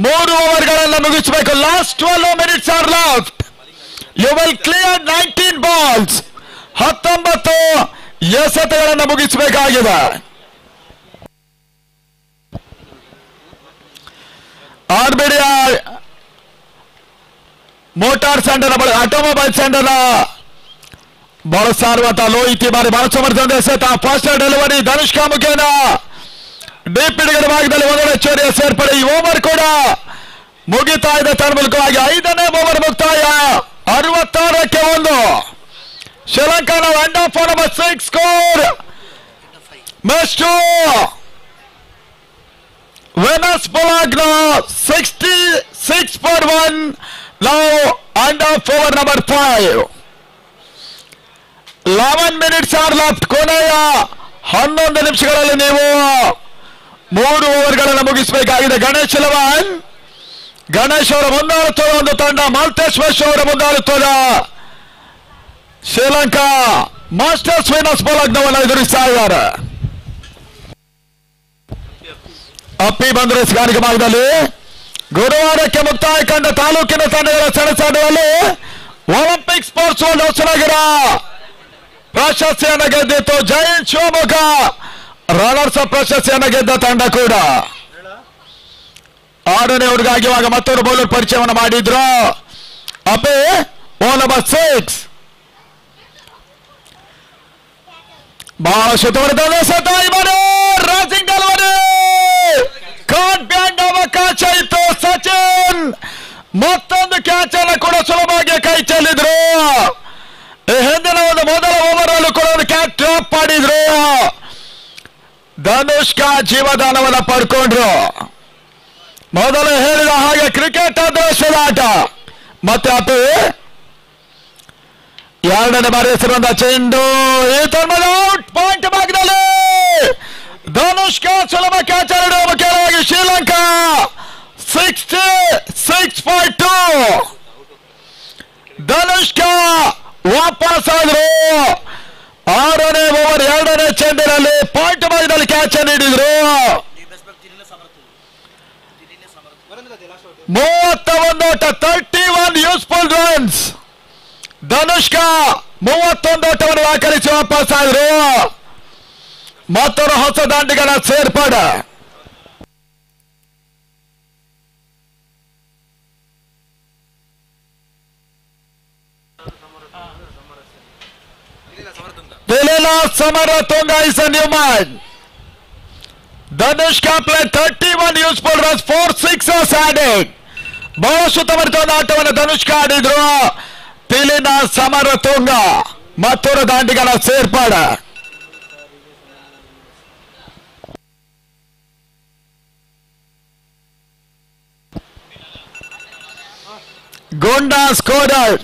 3 ಓವರ್ಗಳನ್ನು ಮುಗಿಸಬೇಕು. Last 12 minutes are left. You will clear 19 balls. 19 ಎಸೆತಗಳನ್ನು ಮುಗಿಸಬೇಕಾಗಿದೆ. RBD motor centre automobile centre ಬಳಸಾರುವಂತ ಲೋಹಿತಿ ಬಾರಿ ಬಹಳ ಸಮರ್ಥನೆ ಎಸೆತ ಫಾಸ್ಟ್ ಡೆಲಿವರಿ ಧನುಷ್ಕಾ ಮುಖೇನ ಡೀಪ್ ಬಿಡುಗಡೆ ಭಾಗದಲ್ಲಿ ಒಂದೊಂದು ಚೋರಿಯ ಸೇರ್ಪಡೆ. ಈ ಓವರ್ ಕೂಡ ಮುಗಿತಾ ಇದೆ ತನ್ಮೂಲಕವಾಗಿ 5ನೇ ಓವರ್ ಮುಕ್ತಾಯ 66ಕ್ಕೆ 1. ಶ್ರೀಲಂಕಾನ ಎಂಡ್ ಆಫ್ ನಂಬರ್ 6 ಸ್ಕೋರ್ ಮೆಸ್ಟು Venus Bologna 66 for 1. Now end of over number 5. 11 minutes are left. ಕೊನೆಯ 11 ನಿಮಿಷಗಳಲ್ಲಿ ನೀವು 3 ಓವರ್ಗಳನ್ನು ಮುಗಿಸಬೇಕಾಗಿದೆ. ಗಣೇಶ್ 11, ಗಣೇಶ್ ಅವರ ಮುಂದಾಳುತ್ತದೆ ಒಂದು ತಂಡ, ಮಾಲ್ತೇಶ್ ವೆಶ್ ಅವರ ಮುಂದಾಳುತ್ತದೆ. ಶ್ರೀಲಂಕಾ ಮಾಸ್ಟರ್ಸ್ ವೆನಸ್ ಬೋಲಾಗ್ನವನ್ನು ಎದುರಿಸ್ತಾ ಇದ್ದಾರೆ. ಅಪ್ಪಿ ಬಂದ್ರೆ ಸ್ಗಾನಿಕ ಭಾಗದಲ್ಲಿ ಗುರುವಾರಕ್ಕೆ ಮುಕ್ತಾಯ ಕಂಡ ತಾಲೂಕಿನ ತಂಡಗಳ ಸೆಣಸಾಟದಲ್ಲಿ ಒಲಿಂಪಿಕ್ ಸ್ಪೋರ್ಟ್ಸ್ ವರ್ಲ್ಡ್ ಹೊಸನಗರ ಪ್ರಶಸ್ತಿಯನ್ನು ಗೆದ್ದಿತ್ತು. ಜೈಂಟ್ ಶಿವಮೊಗ್ಗ ರನ್ನರ್ಸ್ ಅಪ್ ಪ್ರಶಸ್ತಿಯನ್ನು ಗೆದ್ದ ತಂಡ ಕೂಡ 6ನೇ ಓವರ್ಗಾಗಿ ಇವಾಗ ಮತ್ತೊಂದು ಬೌಲರ್ ಪರಿಚಯವನ್ನು ಮಾಡಿದ್ರು. ಅಪ್ಪಿ ಓವರ್ ನಂಬರ್ 6 ಬಹಳ ಸುತ್ತುವರೆದ ರಾಸಿಂಗ್ ಡೆಲಿವರಿ ಕಾರ್ಡ್ ಬ್ಯಾಂಡ್ ಅವಕಾಶ ಇತ್ತು. ಸಚಿನ್ ಮತ್ತೊಂದು ಕ್ಯಾಚ್ ಅನ್ನು ಕೂಡ ಸುಲಭವಾಗಿ ಕೈ ಚೆಲ್ಲಿದ್ರು. ಹಿಂದಿನ ಒಂದು ಮೊದಲ ಓವರ್ ಅಲ್ಲೂ ಕೂಡ ಒಂದು ಕ್ಯಾಚ್ ಡ್ರಾಪ್ ಮಾಡಿದ್ರು. ಧನುಷ್ಕಾ ಜೀವದಾನವನ್ನು ಪಡ್ಕೊಂಡ್ರು. ಮೊದಲು ಹೇಳಿದ ಹಾಗೆ ಕ್ರಿಕೆಟ್ ಅದೃಷ್ಟದ ಆಟ. ಮತ್ತೆ ಅಪ್ಪಿ 2ನೇ ಬಾರಿ ಹೆಸರಂದ ಚೆಂಡು ಈ ತನ್ಮದ ಔಟ್ ಪಾಯಿಂಟ್ ಭಾಗದಲ್ಲಿ ಧನುಷ್ಕಾ ಸುಲಭ ಕ್ಯಾಚ್ ಆಡಿರುವ ಮುಖ್ಯವಾಗಿ ಶ್ರೀಲಂಕಾ 66.2. ಧನುಷ್ಕಾ ವಾಪಸ್ ಆದ್ರು. 6ನೇ ಓವರ್ 2ನೇ ಚೆಂಡಿನಲ್ಲಿ ಪಾಯಿಂಟ್ ಭಾಗದಲ್ಲಿ ಕ್ಯಾಚ್ ನೀಡಿದ್ರು. 31 ಓಟ 31 ಯೂಸ್ಫುಲ್ ರನ್ಸ್. ಧನುಷ್ಕಾ 31 ಓಟವನ್ನು ದಾಖಲಿಸಿ ವಾಪಸ್ ಆದ್ರು. ಮತ್ತೊಂದು ಹೊಸ ದಾಂಡಿಗಳ ಸೇರ್ಪಡೆ. Pelena Samaratunga is a new man. Dhanushka played 31 useful runs, 4 sixers added. ಬಹಳ ಸುತ್ತಮುತ್ತಲ ಆಟವನ್ನು ಧನುಷ್ಕಾ ಆಡಿದ್ರು. ಪಿಲಿನ ಸಮರತುಂಗ ಮತ್ತೊಂದು ದಾಂಡಿಗಳ ಸೇರ್ಪಡೆ. ಗೊಂಡಾ ಸ್ಕೋರರ್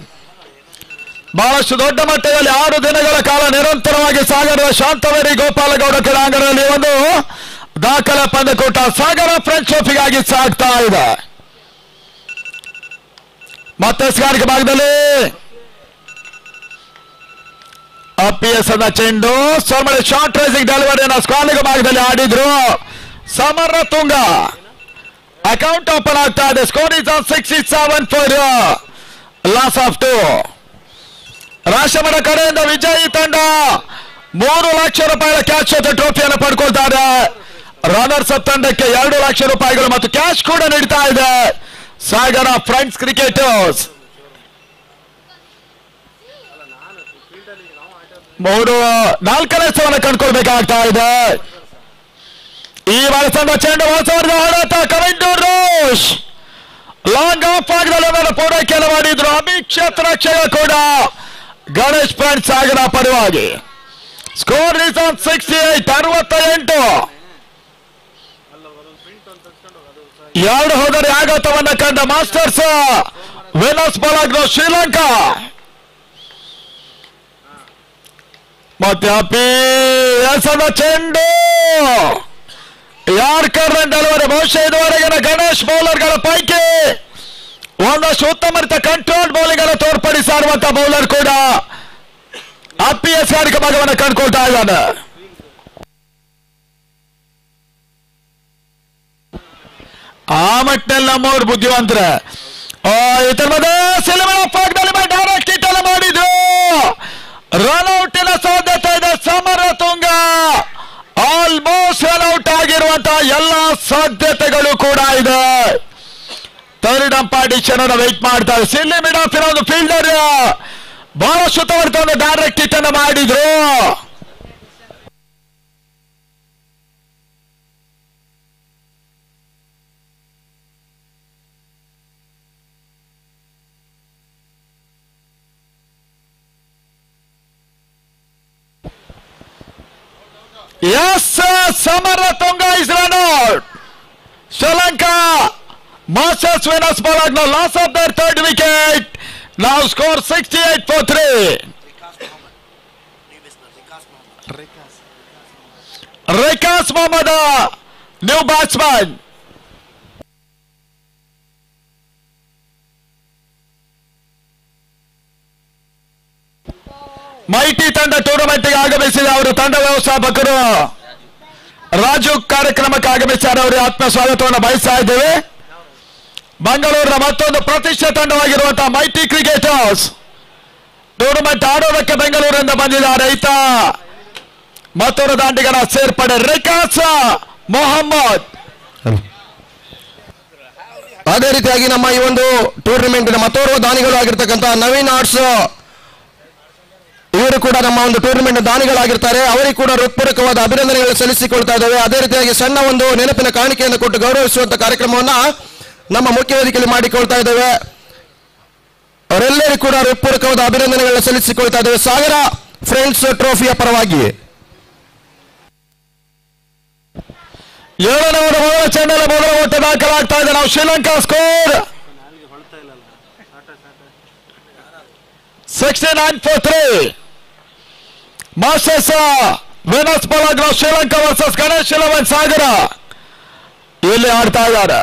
ಬಹಳಷ್ಟು ದೊಡ್ಡ ಮಟ್ಟದಲ್ಲಿ 6 ದಿನಗಳ ಕಾಲ ನಿರಂತರವಾಗಿ ಸಾಗರದ ಶಾಂತವೇರಿ ಗೋಪಾಲಗೌಡ ಕ್ರೀಡಾಂಗಣದಲ್ಲಿ ಒಂದು ದಾಖಲೆ ಪಂದ್ಯಕೂಟ ಸಾಗರ ಫ್ರೆಂಚ್ ಟ್ರೋಫಿಗಾಗಿ ಸಾಗ್ತಾ ಇದೆ. ಮತ್ತೆ ಸ್ಕಾರಿಕ ಭಾಗದಲ್ಲಿ ಅಪಿಎಸ್ ಅನ್ನ ಚೆಂಡು ಸೋಮಳೆ ಶಾರ್ಟ್ ರೈಸಿಂಗ್ ಡೆಲಿವರಿಯನ್ನು ಸ್ಕಾಲಿಗ ಭಾಗದಲ್ಲಿ ಆಡಿದ್ರು. ಸಮರತುಂಗ ಅಕೌಂಟ್ ಓಪನ್ ಆಗ್ತಾ ಇದೆ. Score is 67 for loss of 2. ರಾಷ್ಟ್ರಮಟ್ಟ ಕಡೆಯಿಂದ ವಿಜಯಿ ತಂಡ 3 ಲಕ್ಷ ರೂಪಾಯಿಗಳ ಕ್ಯಾಶ್ ಜೊತೆ ಟ್ರೋಫಿಯನ್ನು ಪಡ್ಕೊಳ್ತಾರೆ. ರನ್ನರ್ಸ್ ಅಪ್ ತಂಡಕ್ಕೆ 2 ಲಕ್ಷ ರೂಪಾಯಿಗಳು ಮತ್ತು ಕ್ಯಾಶ್ ಕೂಡ ನೀಡ್ತಾ ಇದೆ ಸಾಗರ ಫ್ರೆಂಡ್ಸ್ ಕ್ರಿಕೆಟರ್ಸ್. 4ನೇ ಸ್ಥಾನ ಕಂಡುಕೊಳ್ಬೇಕಾಗ್ತಾ ಇದೆ. ಈ ಬಳಸಂದ ಚೆಂಡು ಹೊಸವರ್ಗ ಆಡಾಟ ಕವಿಂಟೂರ್ ರೋಷ್ ಲಾಂಗ್ ಆಫ್ ಆಗದಲ್ಲಿ ಪೂರೈಕೆಯನ್ನು ಮಾಡಿದ್ರು. ಅಭಿಕ್ಷೇತ್ ರಕ್ಷಕ ಕೂಡ ಗಣೇಶ್ ಫ್ರೆಂಡ್ಸ್ ಸಾಗರ ಪರವಾಗಿ. Score is 68. 2 ಹೋದರೆ ಆಘಾತವನ್ನ ಕಂಡ ಮಾಸ್ಟರ್ಸ್ ವೆನಸ್ ಬೋಲಾಗ್ನ ಶ್ರೀಲಂಕಾ. ಮತ್ತೆ ಅಪಿಎಸದ ಚೆಂಡು ಯಾರ್ಕರ್ ಡೆಲಿವರಿ. ಬಹುಶಃ ಇದುವರೆಗಿನ ಗಣೇಶ್ ಬೌಲರ್ಗಳ ಪೈಕಿ ಒಂದಷ್ಟು ಉತ್ತಮ ಕಂಟ್ರೋಲ್ ಬೌಲಿಂಗ್ ಅನ್ನು ತೋರ್ಪಡಿಸಿರುವಂತಹ ಬೌಲರ್ ಕೂಡ ಅಪಿಎಸ್ ಕಾರಿಕ ಭಾಗವನ್ನು ಕಂಡುಕೊಳ್ತಾ ಇದ್ದಾನೆ. ಆ ಮಟ್ಟಿನಲ್ಲಿ ನಮ್ಮವ್ರು ಬುದ್ಧಿವಂತರೆ. ಇತರ ಡೈರೆಕ್ಟ್ ಹಿಟ್ ಅನ್ನು ಮಾಡಿದ್ರು. ರನ್ಔಟಿನ ಸಾಧ್ಯತೆ ಇದೆ. ಸಮರತುಂಗ ಆಲ್ಮೋಸ್ಟ್ ರನ್ಔಟ್ ಆಗಿರುವಂತಹ ಎಲ್ಲ ಸಾಧ್ಯತೆಗಳು ಕೂಡ ಇದೆ. ಥರ್ಡ್ ಅಂಪೈರ್ ಡಿಸಿಷನ್ ಅನ್ನು ವೆಯ್ಟ್ ಮಾಡ್ತಾರೆ. ಸಿಲ್ಲಿ ಮಿಡ್ ಆಫ್ ಇರೋ ಒಂದು ಫೀಲ್ಡರ್ ಬಹಳ ಸುತ್ತವರ್ತ ಒಂದು ಡೈರೆಕ್ಟ್ ಹಿಟ್ ಅನ್ನು ಮಾಡಿದ್ರು. Yes, Samaratonga is run out. Sri Lanka Masters winners ball now loss of their third wicket. Now score 68 for 3. Rikas Mohammed, new batsman. Mighty ತಂಡ ಟೂರ್ನಮೆಂಟ್ಗೆ ಆಗಮಿಸಿದ ಅವರು ತಂಡ ವ್ಯವಸ್ಥಾಪಕರು ರಾಜು ಕಾರ್ಯಕ್ರಮಕ್ಕೆ ಆಗಮಿಸಿದ್ದಾರೆ. ಅವರಿಗೆ ಆತ್ಮ ಸ್ವಾಗತವನ್ನು ಬಯಸ್ತಾ ಇದ್ದೇವೆ. ಬೆಂಗಳೂರಿನ ಮತ್ತೊಂದು ಪ್ರತಿಷ್ಠೆ ತಂಡವಾಗಿರುವಂತಹ ಮೈಟಿ ಕ್ರಿಕೆಟರ್ಸ್ ಟೂರ್ನಮೆಂಟ್ ಆಡೋದಕ್ಕೆ ಬೆಂಗಳೂರಿನಿಂದ ಬಂದಿದ್ದಾರೆ. ಈತ ಮತ್ತೊಂದು ದಾಂಡಿಗರ ಸೇರ್ಪಡೆ ರಿಕಾಸ್ ಮೊಹಮ್ಮದ್. ಅದೇ ರೀತಿಯಾಗಿ ನಮ್ಮ ಈ ಒಂದು ಟೂರ್ನಮೆಂಟಿನ ಮತ್ತೋರ್ವ ದಾನಿಗಳು ಆಗಿರ್ತಕ್ಕಂಥ ನವೀನ್ ಆರ್ಟ್ಸ್ ಇವರು ಕೂಡ ನಮ್ಮ ಒಂದು ಟೂರ್ನಮೆಂಟ್ ದಾನಿಗಳಾಗಿರ್ತಾರೆ. ಅವರಿಗೆ ಕೂಡ ಹೃತ್ಪೂರ್ವಕವಾದ ಅಭಿನಂದನೆಗಳು ಸಲ್ಲಿಸಿಕೊಳ್ತಾ ಇದ್ದೇವೆ. ಅದೇ ರೀತಿಯಾಗಿ ಸಣ್ಣ ಒಂದು ನೆನಪಿನ ಕಾಣಿಕೆಯನ್ನು ಕೊಟ್ಟು ಗೌರವಿಸುವಂತ ಕಾರ್ಯಕ್ರಮವನ್ನ ನಮ್ಮ ಮುಖ್ಯ ವೇದಿಕೆಯಲ್ಲಿ ಮಾಡಿಕೊಳ್ತಾ ಇದ್ದೇವೆ. ಅವರೆಲ್ಲರಿಗೂ ಕೂಡ ಹೃತ್ಪೂರ್ವಕವಾದ ಅಭಿನಂದನೆಗಳನ್ನು ಸಲ್ಲಿಸಿಕೊಳ್ತಾ ಇದ್ದೇವೆ. ಸಾಗರ ಫ್ರೆಂಡ್ಸ್ ಟ್ರೋಫಿಯ ಪರವಾಗಿ 7ನೇ ಓವರ್ ಮೊದಲ ಚೆಂಡಲ್ಲಿ ಮೊದಲ ಓಟ ದಾಖಲಾಗ್ತಾ ಇದೆ. ನಾವು Sri Lanka score 69 for 3. Masters Venus ball ನಾವು ಶ್ರೀಲಂಕಾ ವರ್ಸಸ್ ಗಣೇಶ್ 11 ಸಾಗರ ಇಲ್ಲಿ ಆಡ್ತಾ ಇದ್ದಾರೆ.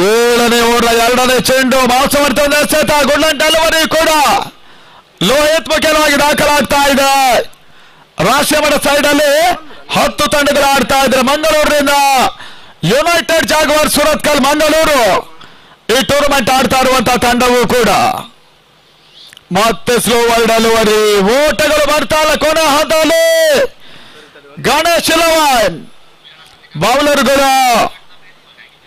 7ನೇ ಓವರ್ 2ನೇ ಚೆಂಡು ಮಾಸವರ್ತ ಎಸೆತ ಗುಡ್ಲನ್ ಡೆಲಿವರಿ ಕೂಡ ಲೋಹಿತ್ ಮುಖ್ಯವಾಗಿ ದಾಖಲಾಗ್ತಾ ಇದೆ. ರಾಷ್ಟ್ರೀಯ ಮಟ್ಟ ಸೈಡ್ ಅಲ್ಲಿ 10 ತಂಡಗಳು ಆಡ್ತಾ ಇದ್ದಾರೆ. ಮಂಗಳೂರಿನಿಂದ ಯುನೈಟೆಡ್ ಜಾಗ್ವಾರ್ ಸುರತ್ಕಲ್ ಮಂಗಳೂರು ಈ ಟೂರ್ನಮೆಂಟ್ ಆಡ್ತಾ ಇರುವಂತಹ ತಂಡವೂ ಕೂಡ ಮತ್ತೆ ಸ್ಲೋ ವರ್ಡ್ ಡೆಲಿವರಿ ಓಟಗಳು ಬರ್ತಾ ಇಲ್ಲ. ಕೊನೆ ಹಂತದಲ್ಲಿ ಗಣೇಶ್ 11 ಬೌಲರ್ಗಳು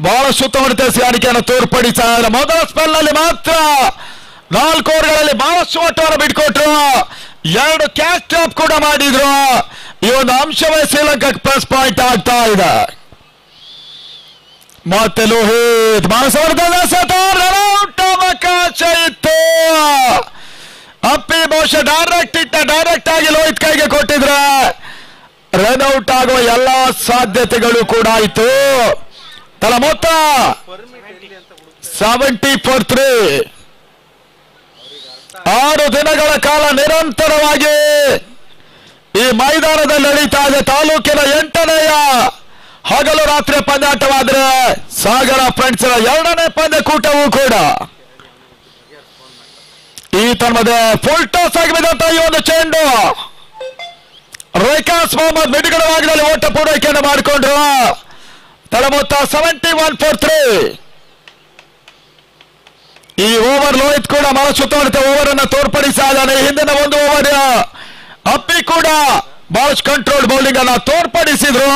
ಬಹಳ ಸುತ್ತಮುತ್ತ ಸಾರಿಕೆಯನ್ನು ತೋರ್ಪಡಿಸಿದ್ದಾರೆ. ಮೊದಲ ಸ್ಪೆಲ್ ನಲ್ಲಿ ಮಾತ್ರ 4 ಓವರ್ಗಳಲ್ಲಿ ಬಹಳಷ್ಟು ಓಟವನ್ನು ಬಿಟ್ಕೊಟ್ರು. 2 ಕ್ಯಾಚ್ ಡ್ರಾಪ್ ಕೂಡ ಮಾಡಿದ್ರು. ಈ ಒಂದು ಅಂಶವೇ ಶ್ರೀಲಂಕಾಕ್ಕೆ ಪ್ಲಸ್ ಪಾಯಿಂಟ್ ಆಗ್ತಾ ಇದೆ. ಮತ್ತೆ ಲೋಹಿತ್ ಅವಕಾಶ ಇತ್ತು. ಅಪ್ಪಿ ಬಹುಶಃ ಡೈರೆಕ್ಟ್ ಆಗಿ ಲೋಹಿತ್ ಕೈಗೆ ಕೊಟ್ಟಿದ್ರೆ ರನ್ಔಟ್ ಆಗುವ ಎಲ್ಲಾ ಸಾಧ್ಯತೆಗಳು ಕೂಡ ಆಯಿತು. ತಲ ಮೊತ್ತ 70 for 3. 6 ದಿನಗಳ ಕಾಲ ನಿರಂತರವಾಗಿ ಈ ಮೈದಾನದಲ್ಲಿ ನಡೀತಾ ಇದೆ. ತಾಲೂಕಿನ 8ನೇಯ ಹಗಲು ರಾತ್ರಿ ಪಂದ್ಯಾಟವಾದರೆ ಸಾಗರ ಫ್ರೆಂಡ್ಸ್ 2ನೇ ಪಂದ್ಯಕೂಟವೂ ಕೂಡ ಈ ತನ್ಮದೆ ಫುಲ್ ಟಾಸ್ ಆಗಿ ಬಿದ್ದಂತ ಈ ಒಂದು ಚೆಂಡು ರಿಕಾಸ್ ಮೊಹಮ್ಮದ್ ಬಿಡುಗಡೆವಾಗದಲ್ಲಿ ಓಟ ಪೂರೈಕೆಯನ್ನು ಮಾಡಿಕೊಂಡ್ರು. ತಳಮೊತ್ತ 71 for 3. ಈ ಓವರ್ ಲೋಹಿತ್ ಕೂಡ ಬಹಳ ಸುತ್ತಮುತ್ತ ಓವರ್ ಅನ್ನು ತೋರ್ಪಡಿಸಿದ್ದಾನೆ. ಹಿಂದಿನ ಒಂದು ಓವರ್ ಅಪ್ಪಿ ಕೂಡ ಬಹಳಷ್ಟು ಕಂಟ್ರೋಲ್ ಬೌಲಿಂಗ್ ಅನ್ನ ತೋರ್ಪಡಿಸಿದ್ರು.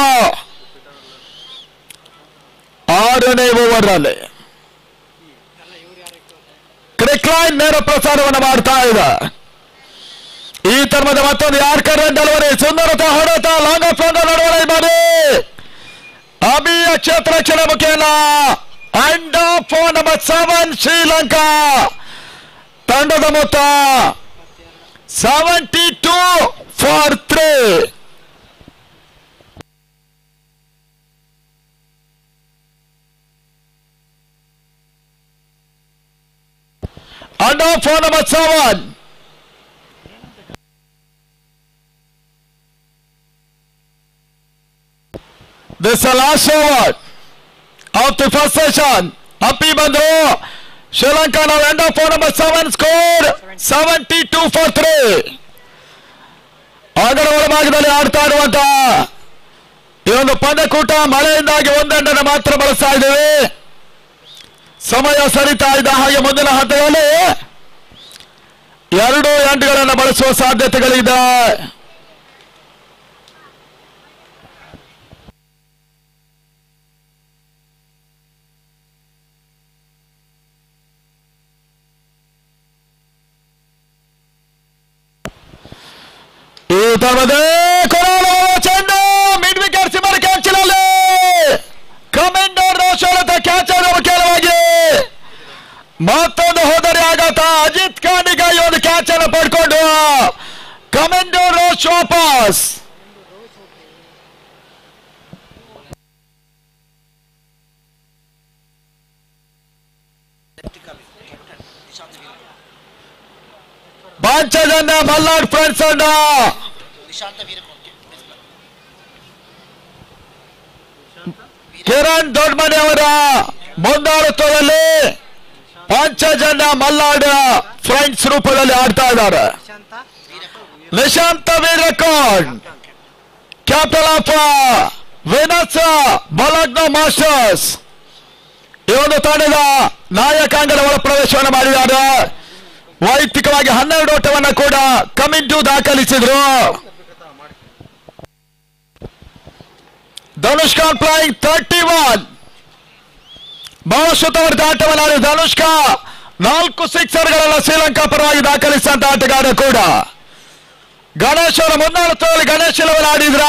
6ನೇ ಓವರ್ ನಲ್ಲಿ ಕ್ರಿಕ್ಲೈನ್ ನೇರ ಪ್ರಸಾರವನ್ನು ಮಾಡ್ತಾ ಇದೆ. ಈ ತರ್ಮದ ಮತ್ತೊಂದು ಯಾರ್ಕರ್ ಡೆಲಿವರಿ ಸುಂದರತ ಹೊಡೆತ ಲಾಂಗ್ ಆಫ್ ನಡುವಳಿ ಮಾಡಿ ಅಭಿಯ ಕ್ಷೇತ್ರ ರಕ್ಷಣೆ ಮುಖೇನ ಅಂಡ್ ಆಫ್ ನಂಬರ್ 7 ಶ್ರೀಲಂಕಾ ತಂಡದ ಮೊತ್ತ 72 for 3. And off for number 7. This is the last over of the first session. Appi Bandhu, Sri Lanka now end up for number 7 score 72 for 3. ಆಗರ ಒಳಭಾಗದಲ್ಲಿ ಆಡ್ತಾ ಇರುವಂತ ಈ ಒಂದು ಪಂದ್ಯಕೂಟ ಮಳೆಯಿಂದಾಗಿ ಒಂದೆಂಡನ್ನು ಮಾತ್ರ ಬಳಸ್ತಾ ಇದ್ದೇವೆ. ಸಮಯ ಸರಿತಾ ಇದ್ದ ಹಾಗೆ ಮುಂದಿನ ಹಂತದಲ್ಲಿ 2 ಎಂಡ್ಗಳನ್ನು ಬಳಸುವ ಸಾಧ್ಯತೆಗಳಿದೆ. ಚೆಂಡು mid wicket simmer ಕ್ಯಾಚಿನಲ್ಲಿ commander ರೋಷೋಳತ catch ಆದ ಮುಖ್ಯವಾಗಿ ಮತ್ತೊಂದು ಹೋದರೆ ಆಘಾತ. ಅಜಿತ್ ಖಾನಿಗ ಈ ಒಂದು ಕ್ಯಾಚ್ ಅನ್ನು ಪಡ್ಕೊಂಡು ಕಮೆಂಡರ್ ರೋಷ್ ವಾಪಸ್. ಬಾಂಚಜನ್ನ ಮಲ್ನಾಡ್ ಫ್ರೆಂಡ್ಸ್ ಅಂಡ ಕಿರಣ್ ದೊಡ್ಡಮನೆ ಅವರ ಮುಂದಾಳತ್ವದಲ್ಲಿ ಪಂಚಜನ್ನ ಮಲ್ನಾಡ್ ಫ್ರೆಂಡ್ಸ್ ರೂಪದಲ್ಲಿ ಆಡ್ತಾ ಇದ್ದಾರೆ. Nishanth Veerakoon captain of Venus Bologna masters ಈ ಒಂದು ತಂಡದ ನಾಯಕಾಂಗದ ಒಳ ಪ್ರವೇಶವನ್ನು ಮಾಡಿದ್ದಾರೆ. ವೈಯಕ್ತಿಕವಾಗಿ 12 ಓಟವನ್ನು ಕೂಡ ಕಮಿಂಟು ದಾಖಲಿಸಿದ್ರು. ಧನುಷ್ಕಾ ಪ್ಲಾಯಿಂಗ್ 31 ಬಹಳ ಸುತ್ತವರ್ತ ಆಟವನ್ನು ಆಡಿದ ಧನುಷ್ಕಾ 4 ಸಿಕ್ಸರ್ಗಳನ್ನು ಶ್ರೀಲಂಕಾ ಪರವಾಗಿ ದಾಖಲಿಸಿದಂತ ಆಟಗಾರ ಕೂಡ. ಗಣೇಶ್ ಅವರ ಮುಂದಾಳುತ್ತಲ್ಲಿ ಗಣೇಶ್ ಆಡಿದ್ರ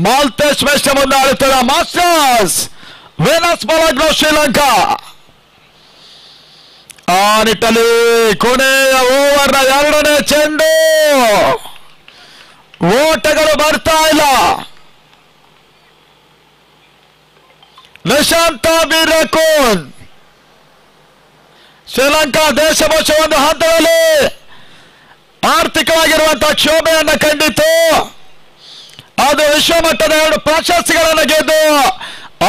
ಮಾಲ್ತೇಶ್ ವೆಸ್ಟ್ ಮುಂದಾಳುತ್ತದ ಮಾಸ್ಟರ್ಸ್ ವೆನಸ್ ಬಲಗ್ನ ಶ್ರೀಲಂಕಾ. ಆ ನಿಟ್ಟಲ್ಲಿ ಕೊನೆಯ ಓವರ್ನ 2ನೇ ಚೆಂಡು ಓಟಗಳು ಬರ್ತಾ ಇಲ್ಲ. ನಿಶಾಂತ ವೀರಕೋನ್ ಶ್ರೀಲಂಕಾ ದೇಶಭಾಷ ಒಂದು ಹಂತದಲ್ಲಿ ಆರ್ಥಿಕವಾಗಿರುವಂತಹ ಕ್ಷೋಭೆಯನ್ನು ಕಂಡಿತು. ಅದು ವಿಶ್ವಮಟ್ಟದ 2 ಪ್ರಶಸ್ತಿಗಳನ್ನು ಗೆದ್ದು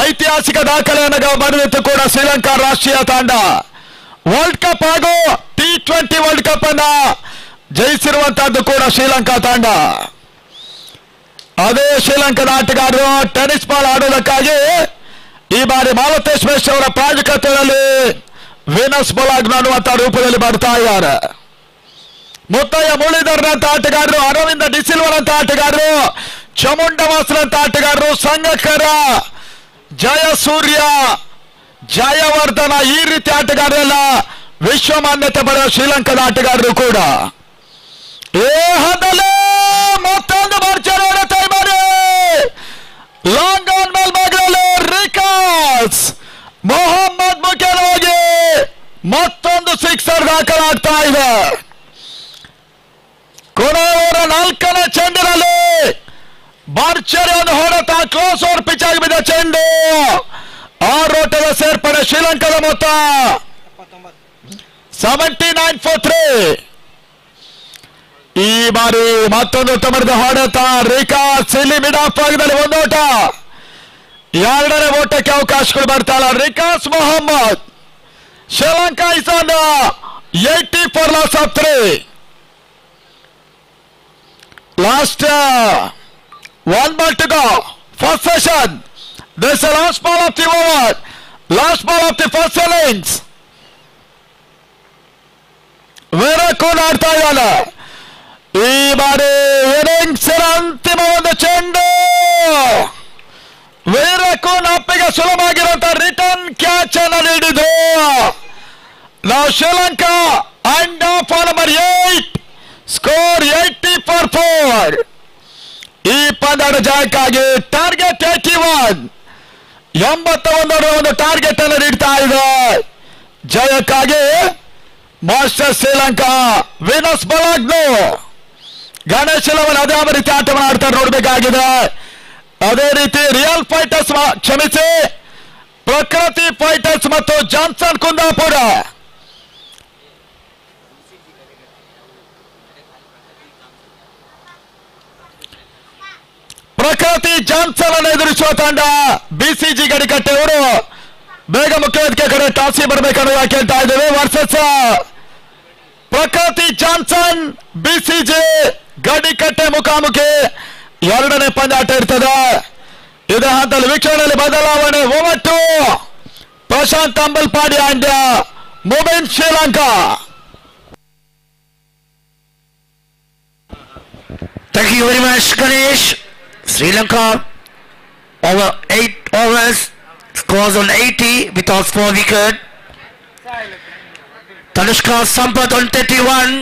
ಐತಿಹಾಸಿಕ ದಾಖಲೆಯನ್ನು ಬರೆದಿತ್ತು ಕೂಡ ಶ್ರೀಲಂಕಾ ರಾಷ್ಟ್ರೀಯ ತಂಡ. ವರ್ಲ್ಡ್ ಕಪ್ ಹಾಗೂ T20 ವರ್ಲ್ಡ್ ಕಪ್ ಅನ್ನ ಜಯಿಸಿರುವಂತಹದ್ದು ಕೂಡ ಶ್ರೀಲಂಕಾ ತಂಡ. ಅದೇ ಶ್ರೀಲಂಕಾದ ಆಟಗಾರರು ಟೆನಿಸ್ ಬಾಲ್ ಆಡುವುದಕ್ಕಾಗಿ ಈ ಬಾರಿ ಮಾಲತೇಶ್ ವೆಸ್ಟ್ ಅವರ ಪ್ರಾಯೋಜಕತ್ವದಲ್ಲಿ ವಿನಸ್ ಬಲಾಗ್ನ ಅನ್ನುವಂತಹ ರೂಪದಲ್ಲಿ ಬರ್ತಾ ಇದ್ದಾರೆ. ಮುತ್ತಯ್ಯ ಮುರಳೀಧರ್ನಂತ ಆಟಗಾರರು, ಅರವಿಂದ ಡಿಸಿಲ್ವರಂತ ಆಟಗಾರರು, ಚಾಮುಂಡವಾಸರಂತ ಆಟಗಾರರು, ಸಂಗಕ್ಕರ, ಜಯಸೂರ್ಯ, ಜಯವರ್ಧನ ಈ ರೀತಿ ಆಟಗಾರರೆಲ್ಲ ವಿಶ್ವ ಮಾನ್ಯತೆ ಪಡೆದ ಶ್ರೀಲಂಕಾದ ಆಟಗಾರರು ಕೂಡ. ಏ ಹಂತದಲ್ಲಿ ಮತ್ತೊಂದು ಭರ್ಜರಿ ಹೊಡೆತ ಈ ಬಾರಿ ಲಾಂಗ್ ಆನ್ ಮೇಲ್ಭಾಗದಲ್ಲಿ ರಿಕಾಸ್ ಮೊಹಮ್ಮದ್ ಮುಖೇನವಾಗಿ ಮತ್ತೊಂದು ಸಿಕ್ಸರ್ ದಾಖಲಾಗ್ತಾ ಇದೆ. ಕೊನೆಯವರ 4ನೇ ಚೆಂಡಿನಲ್ಲಿ ಭರ್ಜರಿ ಒಂದು ಹೊಡೆತ ಕ್ಲೋಸ್ ಓವರ್ ಪಿಚ್ ಆಗಿ ಬಿದ್ದ ಚೆಂಡು 6 ಓಟದ ಸೇರ್ಪಡೆ. ಶ್ರೀಲಂಕಾದ ಮೊತ್ತ 79 for 3. ಈ ಬಾರಿ ಮತ್ತೊಂದು ಉತ್ತಮದ ಹೊಡೆತ ರಿಕಾಸ್ ಇಲ್ಲಿ ಮಿಡ್ ಆಫ್ ಭಾಗದಲ್ಲಿ 1 ಓಟ, 2ನೇ ಓಟಕ್ಕೆ ಅವಕಾಶಗಳು ಬರ್ತಾ ಇಲ್ಲ. ರಿಕಾಸ್ Mohammed Sri Lanka is on 84 loss of 3. Last 1 ball to go. First session. This is the last ball of the over. Last ball of the first innings. ವೀರಕೋನ್ ಆಡ್ತಾ ಇದ್ದಾನೆ. ಈ ಬಾರಿ ಇನ್ನಿಂಗ್ಸ್ ಅಂತಿಮ ಒಂದು ಚೆಂಡು ವೀರಕೋನ್ ಅಪ್ಪಿಗೆ ಸುಲಭವಾಗಿರುವಂತಹ ರಿಟರ್ನ್ ಕ್ಯಾಚ್ ಅನ್ನು ನೀಡಿದ್ರು. ನಾವು Sri Lanka and of number 8 score 80 for 4. ಈ ಪಂದ್ಯದ ಜಯಕ್ಕಾಗಿ ಟಾರ್ಗೆಟ್ 81 ಒಂದು ಟಾರ್ಗೆಟ್ ಅನ್ನು ನೀಡ್ತಾ ಇದೆ. ಜಯಕ್ಕಾಗಿ ಮಾಸ್ಟರ್ ಶ್ರೀಲಂಕಾ ವಿನಸ್ ಬಲಾಗ್ನು ಗಣೇಶ್ ಅದೇ ರೀತಿ ಆಟವನ್ನು ಆಡ್ತಾರೆ ನೋಡಬೇಕಾಗಿದೆ. ಅದೇ ರೀತಿ ರಿಯಲ್ ಫೈಟರ್ಸ್ ಕ್ಷಮಿಸಿ ಪ್ರಕೃತಿ ಫೈಟರ್ಸ್ ಮತ್ತು ಜಾನ್ಸನ್ ಕುಂದಾಪುರ ಪ್ರಕೃತಿ ಜಾನ್ಸನ್ ಅನ್ನು ಎದುರಿಸುವ ತಂಡ ಬಿಸಿಜಿ ಗಡಿಕಟ್ಟೆ ಅವರು ಬೇಗ ಮುಖ್ಯವೇದಿಕೆ ಕಡೆ ಟಾಸಿ ಬರಬೇಕನ್ನೋ ಕೇಳ್ತಾ ಇದ್ದೇವೆ. ವರ್ಸಸ್ ಪ್ರಕೃತಿ ಜಾನ್ಸನ್ ಬಿಸಿಜಿ ಗಡಿಕಟ್ಟೆ ಮುಖಾಮುಖಿ 2ನೇ ಪಂದ್ಯಾಟ ಇರ್ತದೆ. ಇದರ ಹಂತದಲ್ಲಿ ವೀಕ್ಷಣೆಯಲ್ಲಿ ಬದಲಾವಣೆ. Over to Prashant Ambalpadi and mobile Sri Lanka. Thank you very much, Ganesh. Sri Lanka over 8 overs scores on 80 without 4 wicket. Tanushka Sampath on 31,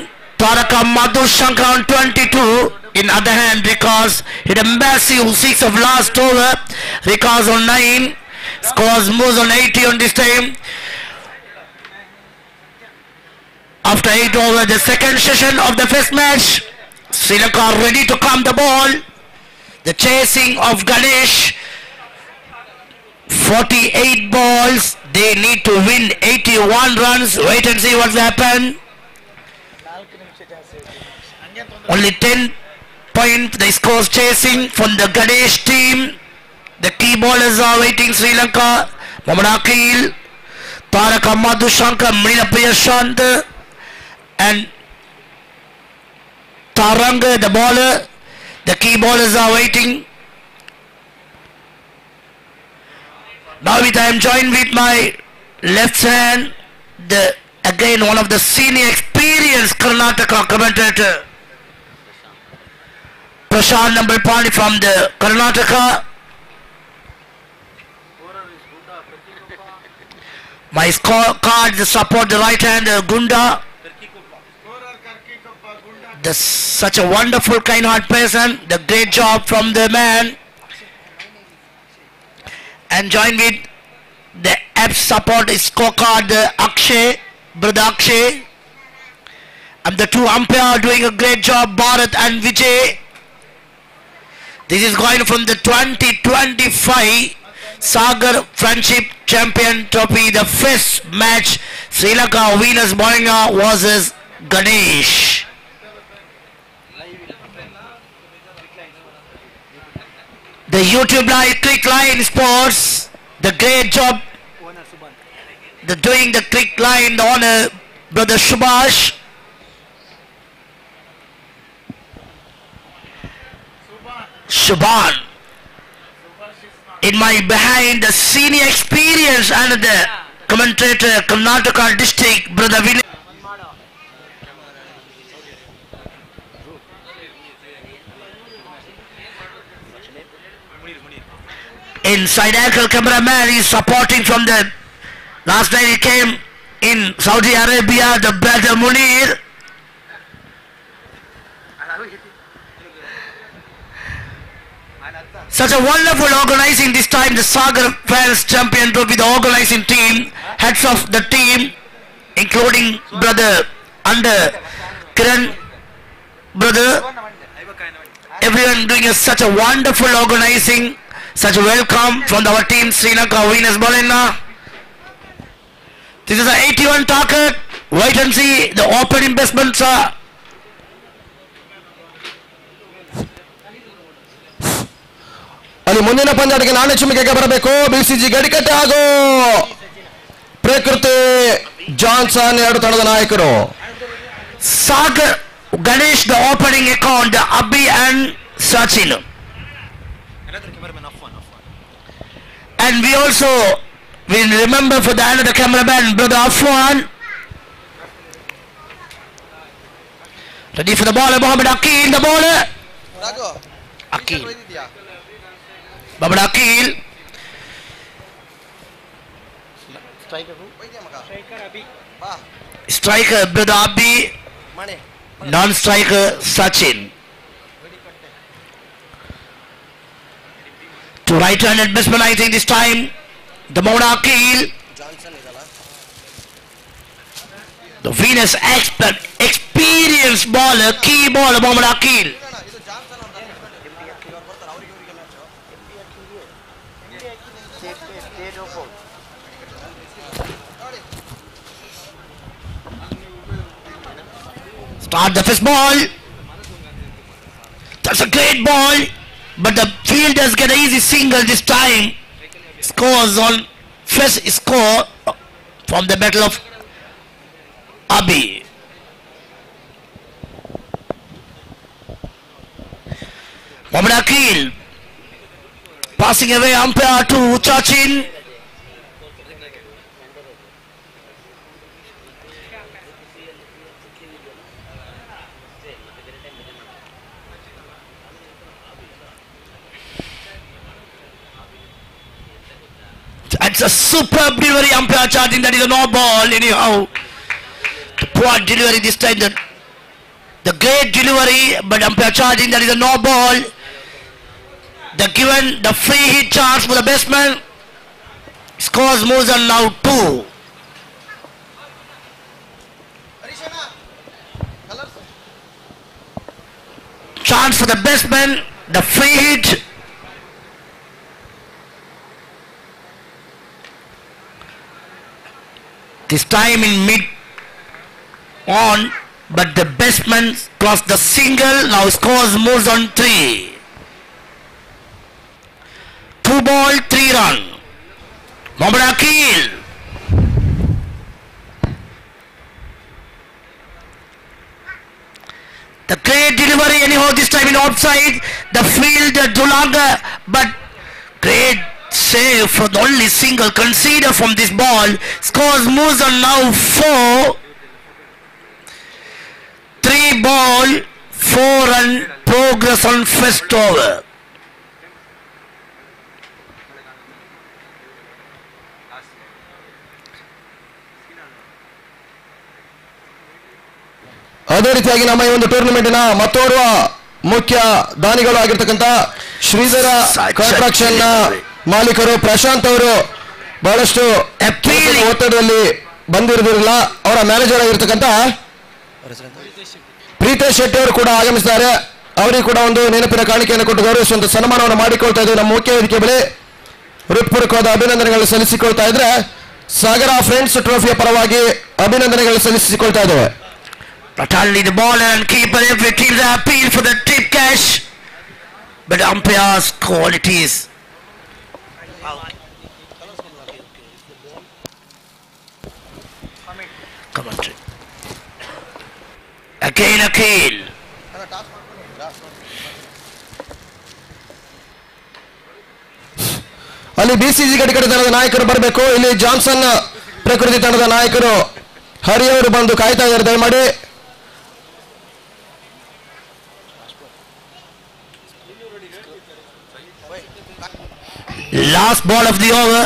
Taraka Madhu Shankar on 22, In other hand, Rikas hit a massive 6 of last over. Rikas on 9. Scores moves on 80 on this time. After 8 over, the second session of the first match. Sri Lanka ready to come the ball. The chasing of Ganesh. 48 balls. They need to win 81 runs. Wait and see what's happened. Only 10 points the scores chasing from the Ganesh team. The key bowlers are waiting. Sri Lanka. Mohammad Akil, Tarak Madhu Shankar, Mrina Priyashant and Taranga the bowler. The key bowlers are waiting. Now I am joined with my left hand, again one of the senior experienced Karnataka commentator, Prashant Nambalpani from the Karnataka. My scorecards support the right hand, Gunda. Such a wonderful, kind-hearted person. The great job from the man. And join with the app support scorecard, Akshay, brother Akshay. And the two umpires doing a great job, Bharat and Vijay. This is going from the 2025 Sagar Friendship Champion Trophy, the first match, Sri Lanka Venus Moringa versus Ganesh. The YouTube Live Click Line Sports, the great job, doing the Click Line, the owner, brother Subhash. Subhan. In my behind, the senior experience and the commentator, Karnataka district, brother Vinay. Inside ankle cameraman is supporting from the last night he came in Saudi Arabia, the brother Munir. Such a wonderful organizing this time, the Sagar Fans Champion Trophy, the organizing team, heads of the team, including brother under Kiran, brother, everyone doing such a wonderful organizing. Such a welcome from our team, Sri Lanka Venus Moringa. This is an 81 target. Wait and see the open investments are. ಅಲ್ಲಿ ಮುಂದಿನ ಪಂದ್ಯಕ್ಕೆ ನಾಳೆ ಚಿಮ್ಮಿಗೆ ಬರಬೇಕು. BCG ಗಡಿಕಟ್ಟೆ ಹಾಗೂ ಪ್ರಕೃತಿ Johnson ಎರಡು ತಂಡದ ನಾಯಕರು. Sagar Ganesh the opening account, Abhi and Sachin. And we also will remember for the another cameraman, brother Afwan. Ready for the bowler, Mohammad Akil, the bowler. Akil. Mohammad Akil. Striker, brother Abhi. Non-striker, Sachin. To right-handed batsman, I think this time, the Mohammad Akil. The Venus expert, experienced bowler, key bowler, Mohammad Akil. Start the first ball. That's a great ball. But the fielders get an easy single this time. Scores on first score from the battle of Abhi. Mohammad Akil passing away umpire to Chachin. It's a superb delivery, umpire charging, that is a no ball anyhow. The poor delivery this time, the The great delivery, but umpire charging that is a no ball. The given the free hit chance for the batsman. Scores moves on now 2. Chance for the batsman, the free hit. This time in mid on, but the batsman crossed the single. Now scores moves on 3. 2 ball, 3 run. Mohammad Aqil. The great delivery anyhow this time in outside. The field Dulanga, but great save for the only single conceded from this ball. Scores moves on now 4. 3 ball, 4 run progress on first over. ಅದೇ ರೀತಿಯಾಗಿ ನಮ್ಮ ಈ ಒಂದು ಟೂರ್ನಮೆಂಟಿನ ಮತ್ತೋರ್ವ ಮುಖ್ಯ ದಾನಿಗಳು ಆಗಿರ್ತಕ್ಕಂಥ Shridhara contraction ನ ಮಾಲೀಕರು ಪ್ರಶಾಂತ್ ಅವರು ಬಹಳಷ್ಟು ಒತ್ತಡದಲ್ಲಿ ಬಂದಿರೋದಿಲ್ಲ. ಅವರ ಮ್ಯಾನೇಜರ್ ಆಗಿರ್ತಕ್ಕಂಥ ಪ್ರೀತೇಶ್ ಶೆಟ್ಟಿ ಅವರು ಕೂಡ ಆಗಮಿಸಿದ್ದಾರೆ. ಅವರಿಗೆ ಕೂಡ ಒಂದು ನೆನಪಿನ ಕಾಣಿಕೆಯನ್ನು ಕೊಟ್ಟು ಗೌರವಿಸುವಂತ ಸನ್ಮಾನವನ್ನು ಮಾಡಿಕೊಳ್ತಾ ಇದ್ದೀವಿ. ನಮ್ಮ ಮುಖ್ಯ ವೇದಿಕೆ ಬಳಿ ಹೃತ್ಪೂರ್ವಕವಾದ ಅಭಿನಂದನೆಗಳು ಸಲ್ಲಿಸಿಕೊಳ್ತಾ ಇದ್ರೆ ಸಾಗರ ಫ್ರೆಂಡ್ಸ್ ಟ್ರೋಫಿಯ ಪರವಾಗಿ ಅಭಿನಂದನೆಗಳು ಸಲ್ಲಿಸಿಕೊಳ್ತಾ ಇದ್ದೇವೆ. Not only the bowler and keeper, every team they appeal for the tip cash, but umpire's qualities. Come on, again, Aqil. ಅಲ್ಲಿ ಬಿಸಿಸಿ ಕಡೆ ತಂಡದ ನಾಯಕರು ಬರಬೇಕು. ಇಲ್ಲಿ ಜಾನ್ಸನ್ ಪ್ರಕೃತಿ ತಂಡದ ನಾಯಕರು ಹರಿಯವರು ಬಂದು ಕಾಯ್ತಾ ಇದ್ದಾರೆ. ದಯಮಾಡಿ last ball of the over.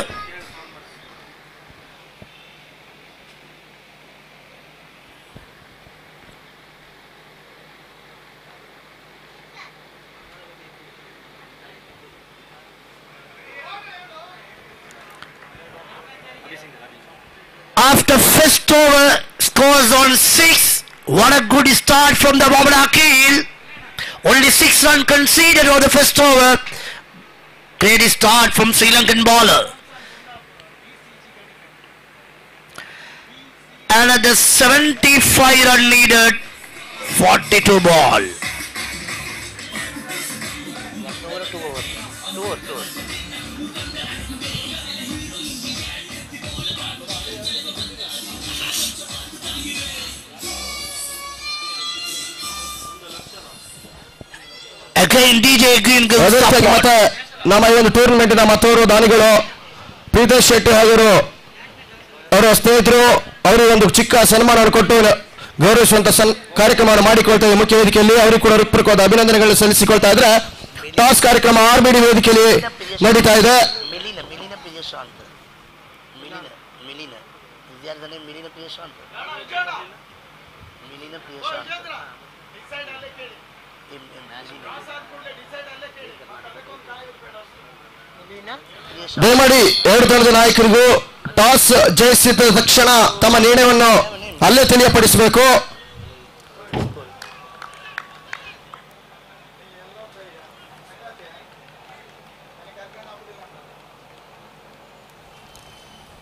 After first over, scores on 6. What a good start from the Mohammad Aqil. Only 6 runs conceded over the first over. Great start from Sri Lankan bowler. And at the 75 run needed, 42 ball. Again DJ Green gives support. ನಮ್ಮ ಈ ಒಂದು ಟೂರ್ನಮೆಂಟಿನ ಮತ್ತೋರು ದಾನಿಗಳು ಪ್ರೀತೇಶ್ ಶೆಟ್ಟಿ ಹಾಗೂ ಅವರ ಸ್ನೇಹಿತರು ಅವರಿಗೆ ಒಂದು ಚಿಕ್ಕ ಸನ್ಮಾನವನ್ನು ಕೊಟ್ಟು ಗೌರವಿಸುವಂತ ಕಾರ್ಯಕ್ರಮವನ್ನು ಮಾಡಿಕೊಳ್ತಾ ಇದೆ. ಮುಖ್ಯ ವೇದಿಕೆಯಲ್ಲಿ ಅವರಿಗೆ ಕೂಡ ಹೃತ್ಪೂರ್ವಕವಾದ ಅಭಿನಂದನೆಗಳನ್ನು ಸಲ್ಲಿಸಿಕೊಳ್ತಾ ಇದ್ರೆ ಟಾಸ್ ಕಾರ್ಯಕ್ರಮ RBD ವೇದಿಕೆಯಲ್ಲಿ ನಡೀತಾ ಇದೆ. ದಯಮಾಡಿ ಎರಡು ತಂಡದ ನಾಯಕರಿಗೂ ಟಾಸ್ ಜಯಿಸಿದ ತಕ್ಷಣ ತಮ್ಮ ನಿರ್ಣಯವನ್ನು ಅಲ್ಲೇ ತಿಳಿಯಪಡಿಸಬೇಕು.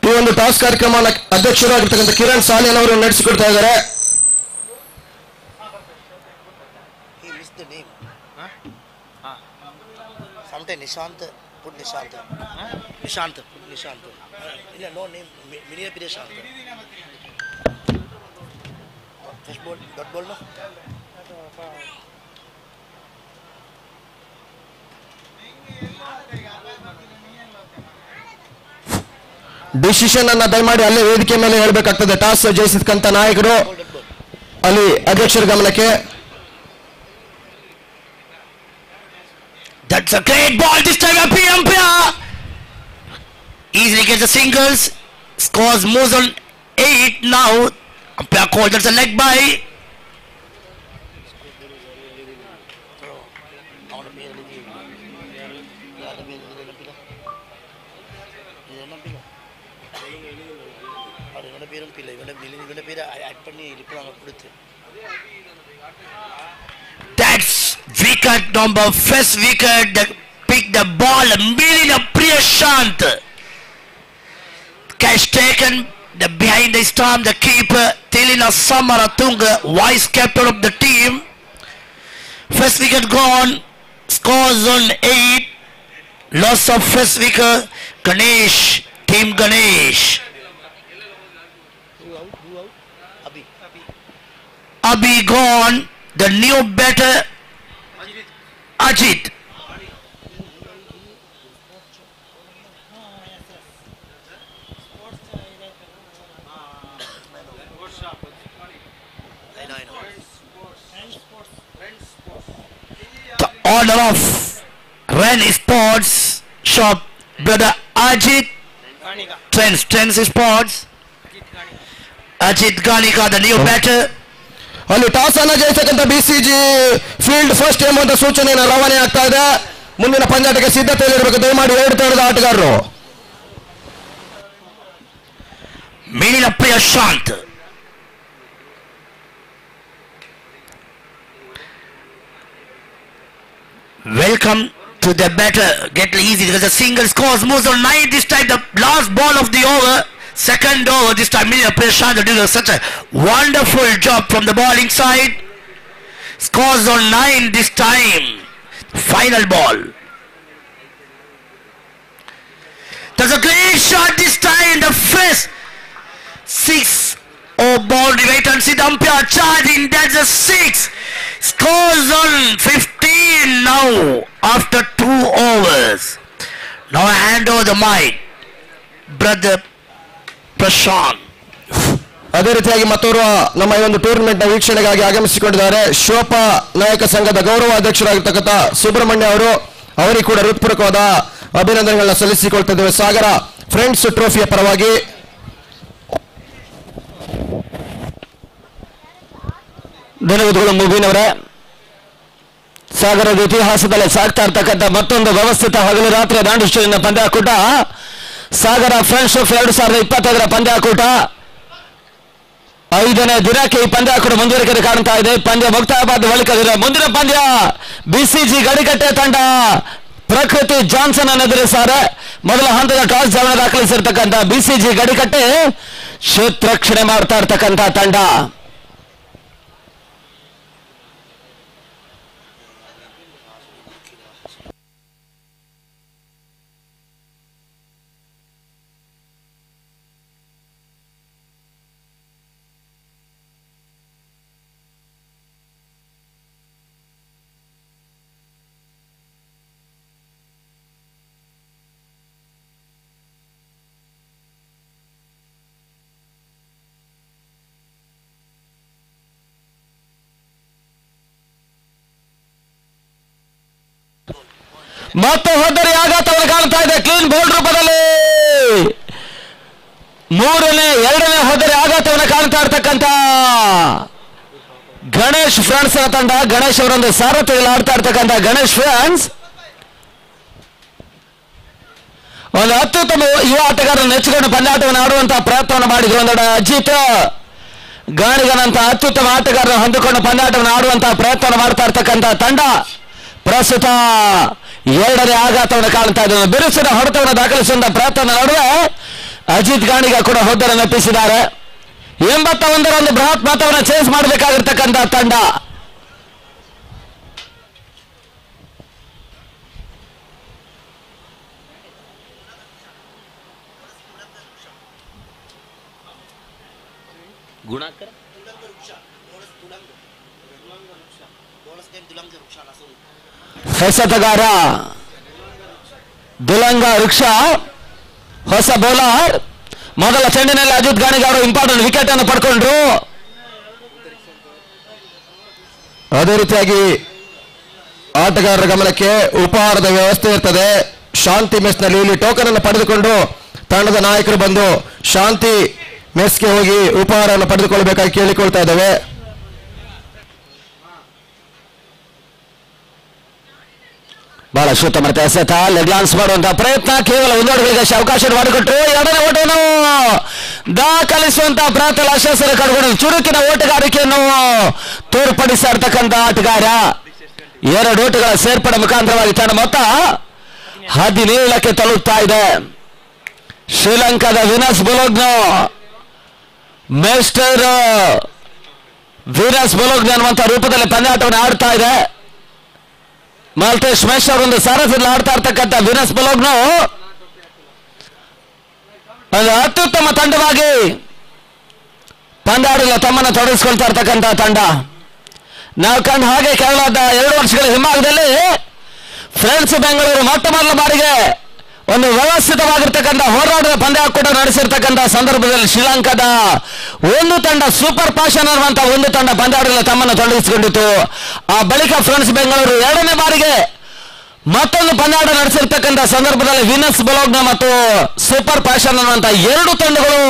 ಈ ಒಂದು ಟಾಸ್ ಕಾರ್ಯಕ್ರಮ ಅಧ್ಯಕ್ಷರಾಗಿರ್ತಕ್ಕಂಥ ಕಿರಣ್ ಸಾಲಿಯನ್ ಅವರು ನಡೆಸಿಕೊಡ್ತಾ ಇದ್ದಾರೆ. Nishant, put Nishant. Nishant, put Nishant. No name, Milina Nishant. First ball, dot ball no? Decision ಅನ್ನ ದಯಮಾಡಿ ಅಲ್ಲೇ ವೇದಿಕೆ ಮೇಲೆ ಹೇಳಬೇಕಾಗ್ತದೆ. ಟಾಸ್ ಜಯಿಸಿದಂತ ನಾಯಕರು ಅಲ್ಲಿ ಅಧ್ಯಕ್ಷರ ಗಮನಕ್ಕೆ. That's a great ball this time. Umpire easily gets the singles. Scores moves on 8 now. Umpire calls that's a leg by. That's wicket number first wicket that picked the ball. Milina Priyashant. Catch taken behind the stump. The keeper Tilina Samaratunga, vice captain of the team. First wicket gone. Scores on 8. Loss of first wicket. Ganesh. Team Ganesh. Abhi gone. The new batter Ajit. The owner of Ren Sports Shop, brother Ajit. Trends Sports. Ajit Ganika, the new batter. ಅಲ್ಲಿ toss ಅನ್ನ ಜಯಿಸತಕ್ಕಂಥ BCG field first ಎಂಬಂತ ಸೂಚನೆಯನ್ನು ರವಾನೆ ಆಗ್ತಾ ಇದೆ. ಮುಂದಿನ ಪಂದ್ಯಾಟಕ್ಕೆ ಸಿದ್ಧತೆಯಲ್ಲಿರಬೇಕು ದಯಮಾಡಿ ಎರಡು ತಂಡದ ಆಟಗಾರರು. Milina Priyashant. Welcome to the batter. Get easy because the single scores moves on 9 this time. The last ball of the over. Second over this time. Milina Priyashant doing such a wonderful job from the bowling side. Scores on 9 this time. Final ball. There's a great shot this time. The first 6. Oh, boundary. Wait and see the umpire charging. That's a 6. Scores on 15 now after 2 overs. Now I hand over the mic. Brother Prashant. ಅದೇ ರೀತಿಯಾಗಿ ಮತ್ತೋರ್ವ ನಮ್ಮ ಈ ಒಂದು tournament ನ ವೀಕ್ಷಣೆಗಾಗಿ ಆಗಮಿಸಿಕೊಂಡಿದ್ದಾರೆ ಶಿವಪ್ಪ ನಾಯಕ ಸಂಘದ ಗೌರವ ಅಧ್ಯಕ್ಷರಾಗಿರ್ತಕ್ಕಂಥ ಸುಬ್ರಹ್ಮಣ್ಯ ಅವರು. ಅವರಿಗೆ ಕೂಡ ಹೃತ್ಪೂರ್ವಕವಾದ ಅಭಿನಂದನೆಗಳನ್ನ ಸಲ್ಲಿಸಿಕೊಳ್ತಾ ಇದ್ದೇವೆ. ಸಾಗರ ಫ್ರೆಂಡ್ಸ್ ಟ್ರೋಫಿಯ ಪರವಾಗಿ ಧನ್ಯವಾದಗಳು ಮುಬೀನವರೇ. ಸಾಗರದ ಇತಿಹಾಸದಲ್ಲಿ ಸಾಗ್ತಾ ಇರ್ತಕ್ಕಂಥ ಮತ್ತೊಂದು ವ್ಯವಸ್ಥಿತ ಹಗಲು ರಾತ್ರಿ ದಾಂಡುಷ್ಟಿನ ಪಂದ್ಯಾಕೂಟ ಸಾಗರ ಫ್ರೆಂಡ್ಸ್ ಆಫ್ 2025 ಪಂದ್ಯಾಕೂಟ 5ನೇ ದಿನಕ್ಕೆ ಈ ಪಂದ್ಯಾಕೂಟ ಮುಂದುವರಿಕೆ ಕಾಣ್ತಾ ಇದೆ. ಪಂದ್ಯ ಮುಕ್ತಾಯವಾದ ಬಳಿಕ ಮುಂದಿನ ಪಂದ್ಯ ಬಿಸಿಜಿ ಗಡಿಕಟ್ಟೆ ತಂಡ ಪ್ರಕೃತಿ ಜಾನ್ಸನ್ ಅನ್ನು ಎದುರಿಸಾರೆ. ಮೊದಲ ಹಂತದ ಟಾಸ್ ಜಯ ದಾಖಲಿಸಿರ್ತಕ್ಕಂಥ ಬಿಸಿಜಿ ಗಡಿಕಟ್ಟೆ ಕ್ಷೇತ್ರ ರಕ್ಷಣೆ ಮಾಡ್ತಾ ಇರ್ತಕ್ಕಂಥ ತಂಡ. ಮತ್ತೆ ಹೋದರೆ ಆಘಾತವನ್ನು ಕಾಣ್ತಾ ಇದೆ ಕ್ಲೀನ್ ಬೋಲ್ಡ್ ರೂಪದಲ್ಲಿ. ಎರಡನೇ ಹೋದರೆ ಆಘಾತವನ್ನು ಕಾಣ್ತಾ ಇರ್ತಕ್ಕಂಥ ಗಣೇಶ್ ಫ್ರೆಂಡ್ಸ್ ತಂಡ. ಗಣೇಶ್ ಅವರೊಂದು ಸಾರಥ್ಯದಲ್ಲಿ ಆಡ್ತಾ ಇರ್ತಕ್ಕಂಥ ಗಣೇಶ್ ಫ್ರೆಂಡ್ಸ್ ಒಂದು ಅತ್ಯುತ್ತಮ ಯುವ ಆಟಗಾರರನ್ನು ನೆಚ್ಚಿಕೊಂಡು ಪಂದ್ಯಾಟವನ್ನು ಆಡುವಂತಹ ಪ್ರಯತ್ನವನ್ನು ಮಾಡಿದ್ರು. ಒಂದೆಡೆ ಅಜಿತ್ ಗಾಣಿಗನಂತ ಅತ್ಯುತ್ತಮ ಆಟಗಾರರನ್ನು ಹೊಂದಿಕೊಂಡು ಪಂದ್ಯಾಟವನ್ನು ಆಡುವಂತಹ ಪ್ರಯತ್ನವನ್ನು ಮಾಡ್ತಾ ಇರ್ತಕ್ಕಂಥ ತಂಡ ಪ್ರಸ್ತುತ ಎರಡನೇ ಆಘಾತವನ್ನು ಕಾಣ್ತಾ ಇದ್ದಾರೆ. ಬಿರುಸಿನ ಹೊಡೆತವನ್ನು ದಾಖಲಿಸುವಂತಹ ಪ್ರಯತ್ನ ನಡುವೆ ಅಜಿತ್ ಗಾಣಿಗ ಕೂಡ ಹೊದ್ದರನ್ನು ಎಪ್ಪಿಸಿದ್ದಾರೆ. 81 ಬೃಹತ್ ಮೊತ್ತವನ್ನು ಚೇಸ್ ಮಾಡಬೇಕಾಗಿರ್ತಕ್ಕಂಥ ತಂಡ. ಹೊಸತಗಾರ ದುಲಂಗ ವೃಕ್ಷ ಹೊಸ ಬೌಲರ್. ಮೊದಲ ಚೆಂಡಿನಲ್ಲಿ ಅಜಿತ್ ಗಾಣಿಗ ಅವರು ಇಂಪಾರ್ಟೆಂಟ್ ವಿಕೆಟ್ ಅನ್ನು ಪಡ್ಕೊಂಡ್ರು. ಅದೇ ರೀತಿಯಾಗಿ ಆಟಗಾರರ ಗಮನಕ್ಕೆ ಉಪಹಾರದ ವ್ಯವಸ್ಥೆ ಇರ್ತದೆ. ಶಾಂತಿ ಮೆಸ್ನಲ್ಲಿ ಇಲ್ಲಿ ಟೋಕನ್ ಅನ್ನು ಪಡೆದುಕೊಂಡು ತಂಡದ ನಾಯಕರು ಬಂದು ಶಾಂತಿ ಮೆಸ್ಗೆ ಹೋಗಿ ಉಪಹಾರವನ್ನು ಪಡೆದುಕೊಳ್ಳಬೇಕಾಗಿ ಕೇಳಿಕೊಳ್ತಾ ಇದ್ದೇವೆ. ಬಹಳ ಉತ್ತಮ ಎಸೆತ ಲೆಗ್ಲಾನ್ಸ್ ಮಾಡುವಂತಹ ಪ್ರಯತ್ನ ಕೇವಲ ಒಂದೆರಡುಗಳಿಗೆ ಅವಕಾಶ ಮಾಡಿಕೊಟ್ರು. ಎರಡನೇ ಓಟವನ್ನು ದಾಖಲಿಸುವಂತಹ ಪ್ರಯತ್ನ ಆಶಾಸರ ಕಡ್ಕೊಂಡು ಚುರುಕಿನ ಓಟಗಾರಿಕೆಯನ್ನು ತೋರ್ಪಡಿಸ್ತಾ ಇರ್ತಕ್ಕಂಥ ಆಟಗಾರ. 2 ಓಟಗಳ ಸೇರ್ಪಡೆ ಮುಖಾಂತರವಾಗಿ ತನ್ನ ಮೊತ್ತ 17ಕ್ಕೆ ತಲುಪ್ತಾ ಇದೆ. ಶ್ರೀಲಂಕಾದ ವಿನಸ್ ಬೊಲೋಗ್ನೋ ಮಿಸ್ಟರ್ ವಿನಸ್ ಬೊಲೋಗ್ನೋ ಅನ್ನುವಂತಹ ರೂಪದಲ್ಲಿ ಪಂದ್ಯಾಟವನ್ನು ಆಡ್ತಾ ಇದೆ. ಮಾಲ್ತೇಶ್ ಮೇಶ್ವರ್ ಒಂದು ಸಾರಥ್ಯದಲ್ಲಿ ಆಡ್ತಾ ಇರ್ತಕ್ಕಂಥ ವಿನಸ್ ಬೊಲೋಗ್ನೋ ಒಂದು ಅತ್ಯುತ್ತಮ ತಂಡವಾಗಿ ಪಂದ್ಯಾಡಲು ತಮ್ಮನ್ನು ತೊಡಗಿಸಿಕೊಳ್ತಾ ಇರ್ತಕ್ಕಂಥ ತಂಡ. ನಾವು ಕಂಡು ಹಾಗೆ ಕೇರಳದ 2 ವರ್ಷಗಳ ಹಿಂಭಾಗದಲ್ಲಿ ಫ್ರೆಂಡ್ಸ್ ಬೆಂಗಳೂರು ಮೊಟ್ಟ ಮೊದಲ ಬಾರಿಗೆ ಒಂದು ವ್ಯವಸ್ಥಿತವಾಗಿರ್ತಕ್ಕಂಥ ಹೋರಾಟದ ಪಂದ್ಯ ಕೂಡ ನಡೆಸಿರ್ತಕ್ಕಂಥ ಸಂದರ್ಭದಲ್ಲಿ ಶ್ರೀಲಂಕಾದ ಒಂದು ತಂಡ ಸೂಪರ್ ಪ್ಯಾಷನ್ ಅನ್ನುವಂತಹ ಒಂದು ತಂಡ ಪಂದ್ಯಾಡಲು ತಮ್ಮನ್ನು ತೊಡಗಿಸಿಕೊಂಡಿತ್ತು. ಆ ಬಳಿಕ ಫ್ರೆಂಡ್ಸ್ ಬೆಂಗಳೂರು 2ನೇ ಬಾರಿಗೆ ಮತ್ತೊಂದು ಪಂದ್ಯಾಟ ನಡೆಸಿರ್ತಕ್ಕಂಥ ಸಂದರ್ಭದಲ್ಲಿ ವಿನಸ್ ಬೊಲೋಗ್ನಾ ಮತ್ತು ಸೂಪರ್ ಪ್ಯಾಷನ್ ಅನ್ನುವಂಥ 2 ತಂಡಗಳು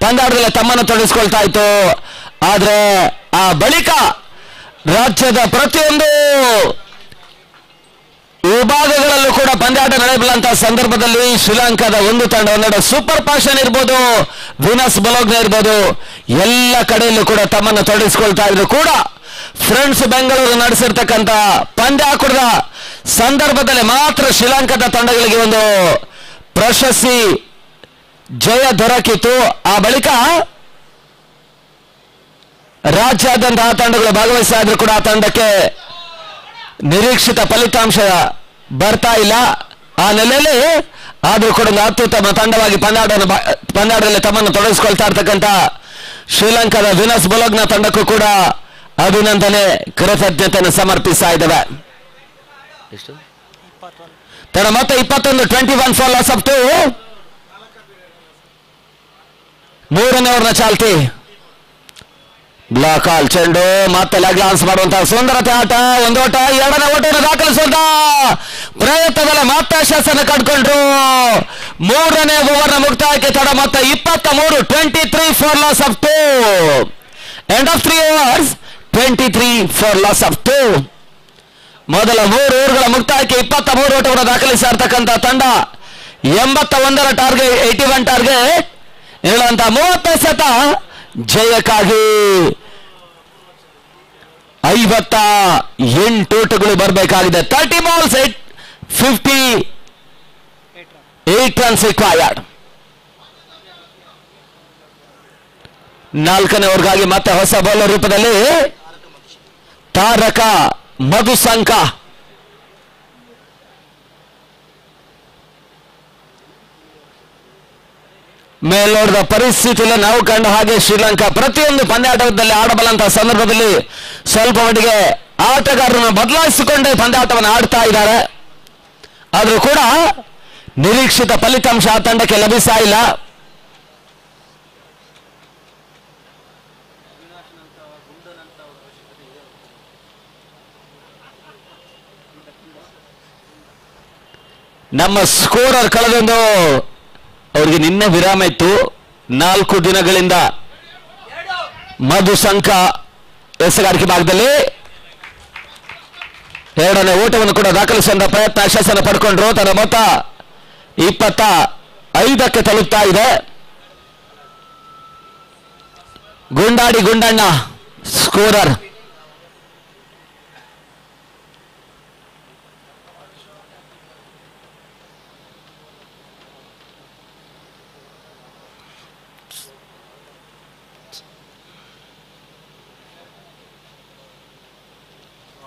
ಪಂದ್ಯಾಟದಲ್ಲಿ ತಮ್ಮನ್ನು ತೊಡಗಿಸಿಕೊಳ್ತಾ ಇತ್ತು. ಆದ್ರೆ ಆ ಬಳಿಕ ರಾಜ್ಯದ ಪ್ರತಿಯೊಂದು ವಿಭಾಗಗಳಲ್ಲೂ ಕೂಡ ಪಂದ್ಯಾಟ ನಡೆಯಬಲ್ಲಂತಹ ಸಂದರ್ಭದಲ್ಲಿ ಶ್ರೀಲಂಕಾದ ಒಂದು ತಂಡ ಒಂದೆರಡು ಸೂಪರ್ ಪ್ಯಾಷನ್ ಇರ್ಬೋದು, ವಿನಸ್ ಬೊಲೋಗ್ನಾ ಇರ್ಬೋದು, ಎಲ್ಲ ಕಡೆಯಲ್ಲೂ ಕೂಡ ತಮ್ಮನ್ನು ತೊಡಗಿಸಿಕೊಳ್ತಾ ಇದ್ರು ಕೂಡ ಫ್ರೆಂಡ್ಸ್ ಬೆಂಗಳೂರು ನಡೆಸಿರ್ತಕ್ಕಂಥ ಪಂದ್ಯಾಟದ ಸಂದರ್ಭದಲ್ಲಿ ಮಾತ್ರ ಶ್ರೀಲಂಕಾದ ತಂಡಗಳಿಗೆ ಒಂದು ಪ್ರಶಸ್ತಿ ಜಯ ದೊರಕಿತು. ಆ ಬಳಿಕ ರಾಜ್ಯಾದ್ಯಂತ ಆ ತಂಡಗಳು ಭಾಗವಹಿಸ್ತಾ ಇದ್ರು ಕೂಡ ಆ ತಂಡಕ್ಕೆ ನಿರೀಕ್ಷಿತ ಫಲಿತಾಂಶ ಬರ್ತಾ ಇಲ್ಲ. ಆ ನೆಲೆಯಲ್ಲಿ ಆದರೂ ಕೂಡ ಒಂದು ಅತ್ಯುತ್ತಮ ತಂಡವಾಗಿ ಪಂದ್ಯಾಟದಲ್ಲಿ ತಮ್ಮನ್ನು ತೊಡಗಿಸಿಕೊಳ್ತಾ ಇರ್ತಕ್ಕಂಥ ಶ್ರೀಲಂಕಾದ ವಿನಸ್ ಬೊಲೋಗ್ನಾ ತಂಡಕ್ಕೂ ಕೂಡ ಅಭಿನಂದನೆ ಕೃತಜ್ಞತೆಯನ್ನು ಸಮರ್ಪಿಸ್ತಾ ಇದ್ದೇವೆ. ತಡ ಮತ್ತೆ 21 ಫಾರ್ ಲಾಸ್ ಆಫ್ 2. 3ನೇ ಓವರ್ನ ಚಾಲ್ತಿ. ಬ್ಲಾಕ್ ಆಲ್ ಚೆಂಡು ಮತ್ತೆ ಲೆಗ್ಲಾನ್ಸ್ ಮಾಡುವಂತಹ ಸುಂದರತೆ ಆಟ. ಒಂದು ಓಟ, 2ನೇ ಓಟವನ್ನು ದಾಖಲಿಸುವಂತ ಪ್ರಯತ್ನದಲ್ಲಿ ಮತ್ತೆ ಶಾಸನ ಕಟ್ಕೊಂಡ್ರು. 3ನೇ ಓವರ್ನ ಮುಕ್ತಾಯಕ್ಕೆ ತಡ ಮತ್ತೆ 23 for loss of 2. End of 3 overs 23 for loss of 2. ಮೊದಲ 3 ಓವರ್ಗಳ ಮುಕ್ತಾಯಕ್ಕೆ 23 ಓಟವನ್ನು ದಾಖಲಿಸ್ತಾ ಇರ್ತಕ್ಕಂಥ ತಂಡ 81ರ ಟಾರ್ಗೆಟ್ 81 ಟಾರ್ಗೆಟ್ ಹೇಳುವಂತ 30 ಸತ ಜಯಕ್ಕಾಗಿ 58 ಓಟಗಳು ಬರಬೇಕಾಗಿದೆ. 30 balls 58 runs ರಿಕ್ವೈರ್ಡ್. 4ನೇ ಓವರ್ಗಾಗಿ ಮತ್ತೆ ಹೊಸ ಬೌಲರ್ ರೂಪದಲ್ಲಿ ತಾರಕ ಮಧುಸಂಕ. ಮೇಲ್ನೋಡಿದ ಪರಿಸ್ಥಿತಿಯಲ್ಲಿ ನಾವು ಕಂಡ ಹಾಗೆ ಶ್ರೀಲಂಕಾ ಪ್ರತಿಯೊಂದು ಪಂದ್ಯಾಟದಲ್ಲಿ ಆಡಬಲ್ಲಂತಹ ಸಂದರ್ಭದಲ್ಲಿ ಸ್ವಲ್ಪ ಮಟ್ಟಿಗೆ ಆಟಗಾರರನ್ನು ಬದಲಾಯಿಸಿಕೊಂಡೇ ಪಂದ್ಯಾಟವನ್ನು ಆಡ್ತಾ ಇದ್ದಾರೆ. ಆದರೂ ಕೂಡ ನಿರೀಕ್ಷಿತ ಫಲಿತಾಂಶ ಆ ತಂಡಕ್ಕೆ ಲಭಿಸ್ತಾ ಇಲ್ಲ. ನಮ್ಮ ಸ್ಕೋರರ್ ಕಳೆದೊಂದು ಅವರಿಗೆ ನಿನ್ನೆ ವಿರಾಮ ಇತ್ತು. 4 ದಿನಗಳಿಂದ ಮಧುಸಂಕ ಎಸೆಗಾರಿಕೆ ಭಾಗದಲ್ಲಿ 2ನೇ ಓಟವನ್ನು ಕೂಡ ದಾಖಲಿಸುವಂತ ಪ್ರಯತ್ನ ಯಶಸ್ಸನ್ನು ಪಡ್ಕೊಂಡ್ರು. ತನ್ನ ಮೊತ್ತ 25ಕ್ಕೆ ತಲುಪ್ತಾ ಇದೆ. ಗುಂಡಾಡಿ ಗುಂಡಣ್ಣ ಸ್ಕೋರರ್.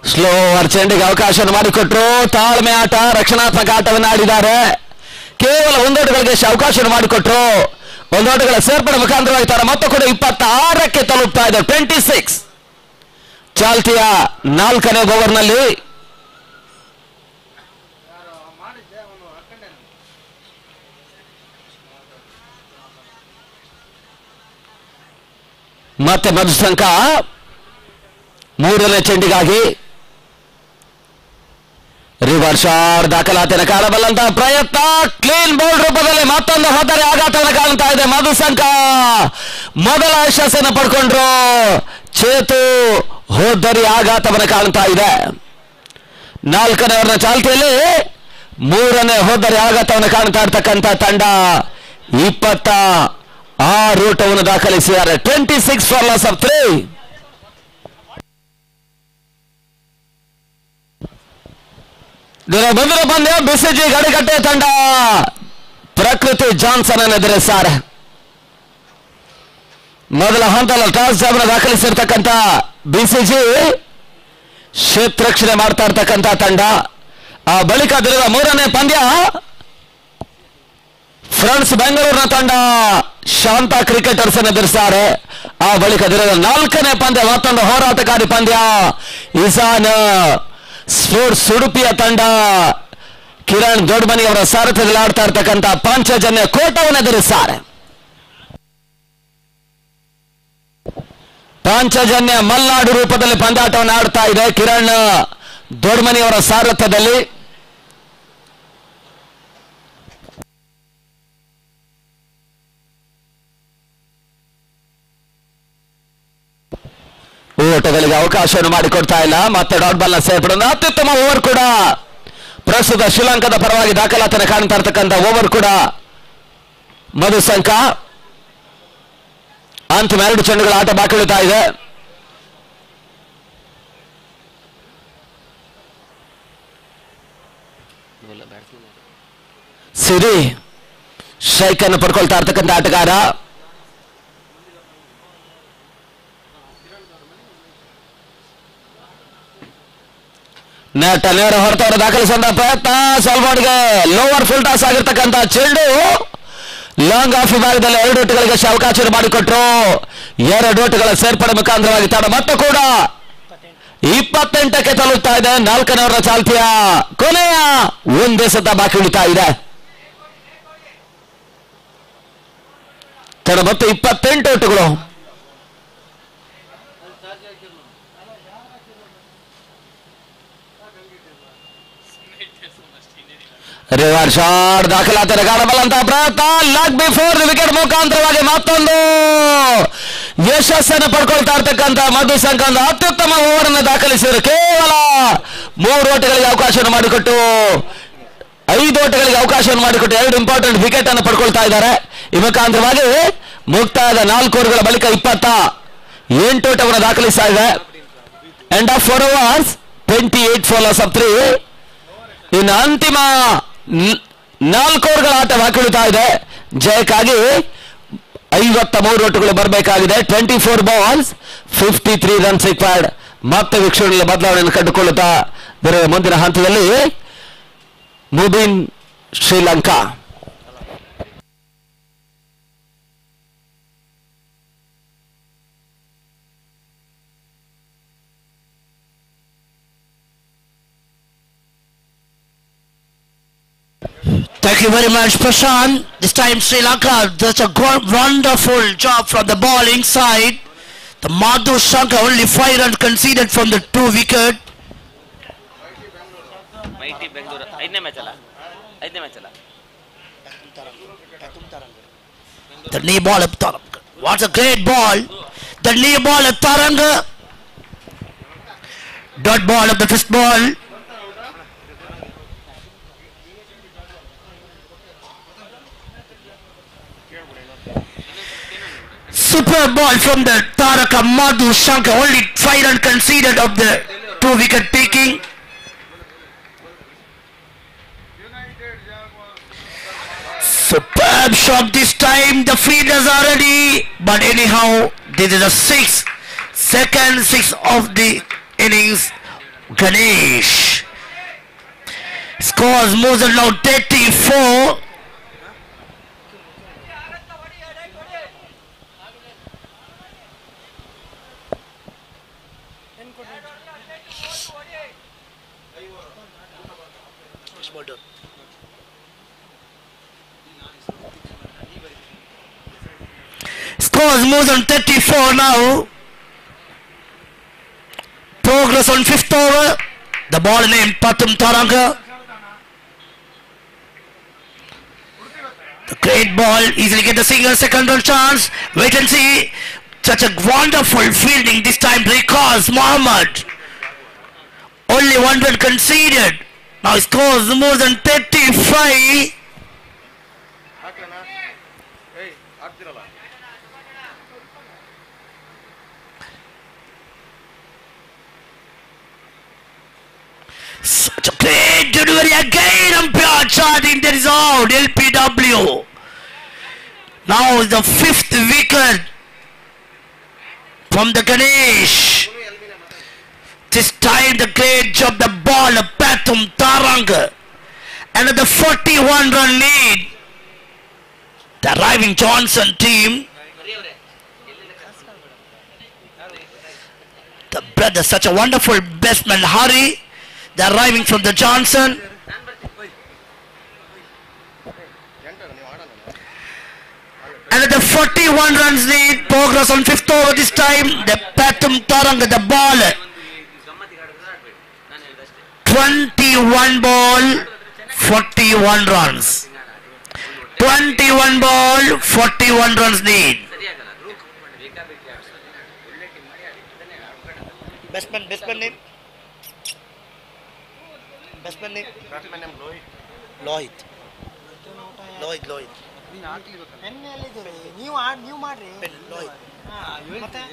ಸ್ಲೋ ಓವರ್ ಚೆಂಡಿಗೆ ಅವಕಾಶ ಮಾಡಿಕೊಟ್ರು. ತಾಳ್ಮೆ ಆಟ, ರಕ್ಷಣಾತ್ಮಕ ಆಟವನ್ನು ಆಡಿದ್ದಾರೆ. ಕೇವಲ 1 ಓಟಗಳಿಗೆ ಅವಕಾಶ ಮಾಡಿಕೊಟ್ರು. 1 ಓಟಗಳ ಸೇರ್ಪಡೆ ಮುಖಾಂತರವಾಗಿ ತರ ಮೊತ್ತ ಕೂಡ 26ಕ್ಕೆ ತಲುಪ್ತಾ ಇದೆ. 26 ಚಾಲ್ತಿಯ 4ನೇ ಓವರ್ನಲ್ಲಿ ಮತ್ತೆ ಮಧುಸಂಕ 3ನೇ ಚೆಂಡಿಗಾಗಿ ರಿವರ್ಸ್ ಶಾಟ್ ದಾಖಲಾತಿಯನ್ನು ಕಾಣಬಲ್ಲಂತಹ ಪ್ರಯತ್ನ. ಕ್ಲೀನ್ ಬೌಲ್ಡ್ ರೂಪದಲ್ಲಿ ಮತ್ತೊಂದು ಹೊದರೆ ಆಘಾತವನ್ನು ಕಾಣ್ತಾ ಇದೆ. ಮಧುಸಂಕ ಮೊದಲ ಯಶಸ್ಸನ್ನು ಪಡ್ಕೊಂಡ್ರು. ಚೇತು ಹೋದರಿ ಆಘಾತವನ್ನು ಕಾಣ್ತಾ ಇದೆ. 4ನೇ ಓವರ್ನ ಚಾಲ್ತಿಯಲ್ಲಿ 3ನೇ ಹೋದರೆ ಆಘಾತವನ್ನು ಕಾಣ್ತಾ ಇರ್ತಕ್ಕಂಥ ತಂಡ 26 ಓಟವನ್ನು ದಾಖಲಿಸಿದ್ದಾರೆ. 26 ಫಾರ್ ಲಾಸ್ ಆಫ್ 3. ಮುಂದಿನ ಪಂದ್ಯ ಬಿಸಿಜಿ ಗಡಿಕಟ್ಟೆ ತಂಡ ಪ್ರಕೃತಿ ಜಾನ್ಸನ್ ಅನ್ನು ಎದುರಿಸ್ತಾರೆ. ಮೊದಲ ಹಂತದಲ್ಲಿ ಟಾಸ್ ಜಾಬ್ ದಾಖಲಿಸಿರ್ತಕ್ಕಂಥ ಬಿಸಿಜಿ ಕ್ಷೇತ್ರರಕ್ಷಣೆ ಮಾಡ್ತಾ ಇರ್ತಕ್ಕಂಥ ತಂಡ. ಆ ಬಳಿಕ ದಿನದ 3ನೇ ಪಂದ್ಯ ಫ್ರೆಂಡ್ಸ್ ಬೆಂಗಳೂರಿನ ತಂಡ ಶಾಂತ ಕ್ರಿಕೆಟರ್ಸ್ ಅನ್ನು ಎದುರಿಸ್ತಾರೆ. ಆ ಬಳಿಕ ದಿನದ 4ನೇ ಪಂದ್ಯ ಮತ್ತೊಂದು ಹೋರಾಟಕಾರಿ ಪಂದ್ಯ ಇಸಾನ್ ಸ್ಪೋರ್ಟ್ಸ್ ಉಡುಪಿಯ ತಂಡ ಕಿರಣ್ ದೊಡ್ಡಮನಿ ಅವರ ಸಾರಥ್ಯದಲ್ಲಿ ಆಡ್ತಾ ಇರ್ತಕ್ಕಂಥ ಪಾಂಚಜನ್ಯ ಕೋಟವನ್ನು ಎದುರಿಸ್ತಾರೆ. ಪಾಂಚಜನ್ಯ ಮಲ್ನಾಡು ರೂಪದಲ್ಲಿ ಪಂದ್ಯಾಟವನ್ನು ಆಡ್ತಾ ಇದೆ ಕಿರಣ್ ದೊಡ್ಡಮನಿ ಅವರ ಸಾರಥ್ಯದಲ್ಲಿ. ಓಟಗಳಿಗೆ ಅವಕಾಶವನ್ನು ಮಾಡಿಕೊಡ್ತಾ ಇಲ್ಲ. ಮತ್ತೆ ಡಾಟ್ ಬಾಲ್ ನ ಸೇರ್ಪಡೆ ಅತ್ಯುತ್ತಮ ಓವರ್ ಕೂಡ ಪ್ರಸ್ತುತ ಶ್ರೀಲಂಕಾದ ಪರವಾಗಿ ದಾಖಲಾತಿಯನ್ನು ಕಾಣ್ತಾ ಇರ್ತಕ್ಕಂಥ ಓವರ್ ಕೂಡ ಮಧುಸಂಕ. ಅಂತಿಮ 2 ಚೆಂಡುಗಳ ಆಟ ಬಾಕಿ ಉಳಿತಾ ಇದೆ. ಸಿರಿ ಸ್ಟ್ರೈಕ್ ಅನ್ನು ಪಡ್ಕೊಳ್ತಾ ಇರ್ತಕ್ಕಂಥ ಆಟಗಾರ. ನೆಟ್ ನೇರ ಹೊರತವರು ದಾಖಲಿಸುವಂತಹ ಪ್ರಯತ್ನ. ಸಾಲ್ವಾಡ್ಗೆ ಲೋವರ್ ಫುಲ್ ಟಾಸ್ ಆಗಿರ್ತಕ್ಕಂಥ ಚೆಂಡು ಲಾಂಗ್ ಆಫ್ ವಿಭಾಗದಲ್ಲಿ 2 ಓಟಗಳಿಗೆ ಅವಕಾಶ ಮಾಡಿಕೊಟ್ರು. 2 ಓಟಗಳ ಸೇರ್ಪಡೆ ಮುಖಾಂತರವಾಗಿ ತಂಡ ಮತ್ತೆ ಕೂಡ 28ಕ್ಕೆ ತಲುಪ್ತಾ ಇದೆ. 4ನೇ ಓವರ್ನ ಚಾಲ್ತಿಯ ಕೊನೆಯ 1 ಎಸೆತ ಬಾಕಿ ಉಳಿತಾ ಇದೆ. ತಂಡ ಮತ್ತೆ 28 ಓಟಗಳು. ರಿವರ್ಸ್ ಶಾಟ್ ದಾಖಲಾತಿ ಕಾಣಬಲ್ಲಂತಹ ಪ್ರಯತ್ನ. ಲೆಗ್ ಬಿಫೋರ್ ದಿ ವಿಕೆಟ್ ಮುಖಾಂತರವಾಗಿ ಮತ್ತೊಂದು ಯಶಸ್ಸನ್ನು ಪಡ್ಕೊಳ್ತಾ ಇರ್ತಕ್ಕಂಥ ಮಧುಸಂಕ ಅತ್ಯುತ್ತಮ ಓವರ್ ಅನ್ನು ದಾಖಲಿಸಿದರು. ಕೇವಲ 3 ಓಟಗಳಿಗೆ ಅವಕಾಶವನ್ನು ಮಾಡಿಕೊಟ್ಟು 5 ಓಟಗಳಿಗೆ ಅವಕಾಶವನ್ನು ಮಾಡಿಕೊಟ್ಟು 2 ಇಂಪಾರ್ಟೆಂಟ್ ವಿಕೆಟ್ ಅನ್ನು ಪಡ್ಕೊಳ್ತಾ ಇದ್ದಾರೆ. ಈ ಮುಖಾಂತರವಾಗಿ ಮುಕ್ತಾಯದ 4 ಓವರ್ಗಳ ಬಳಿಕ 28 ಓಟವನ್ನು ದಾಖಲಿಸ್ತಾ ಇದೆ. End of 4 overs 28 for loss of 3. ಇನ್ನು ಅಂತಿಮ 4 ಓವರ್ಗಳ ಆಟ ಬಾಕಿ ಉಳಿತಾ ಇದೆ. ಜಯಕ್ಕಾಗಿ 53 ಓಟಗಳು ಬರಬೇಕಾಗಿದೆ. 24 balls 53 runs ರಿಕ್ವೈರ್ಡ್. ಮತ್ತೆ ವೀಕ್ಷಣೆಯಲ್ಲಿ ಬದಲಾವಣೆಯನ್ನು ಕಂಡುಕೊಳ್ಳುತ್ತಾ ಮುಂದಿನ ಹಂತದಲ್ಲಿ Mubin Sri Lanka. Thank you very much, Prashant. This time Sri Lanka does a wonderful job from the bowling side. The Madhu Shankar only 5 runs conceded from the 2 wicket. Mighty Bengaluru. 5ನೇ match ಅಲ್ಲ. The knee ball of Taranga. What a great ball. The knee ball of Taranga. Dot ball of the first ball. Super ball from the Taraka Madhu Shankar. Only 5 runs conceded of the 2 wicket taking. Superb shot this time. The fielders are ready. But anyhow, this is the second 6 of the innings. Ganesh scores moves it now 34. Scores moves on 34 now. Progress on 5th over. The ball named Patum Taranga. The great ball, easily get the single second run chance. Wait and see. Such a wonderful fielding this time. Riqaz Mohammed Only 1 run conceded. Now he scores more than 35. Such a great delivery again. Umpire charging. There is out. LPW. Now the 5th wicket from the Ganesh. This time the great job, the ball, Pathum Taranga. Another 41 run lead. The arriving Johnson team. The brother, such a wonderful batsman, Hari. They're arriving from the Johnson. Another 41 runs lead. Progress on 5th over this time. The Pathum Taranga, the ball. 21 ball, 41 runs. 21 ball, 41 runs lead. Batsman name. Lloyd. ನೀವು ಮಾಡ್ರಿ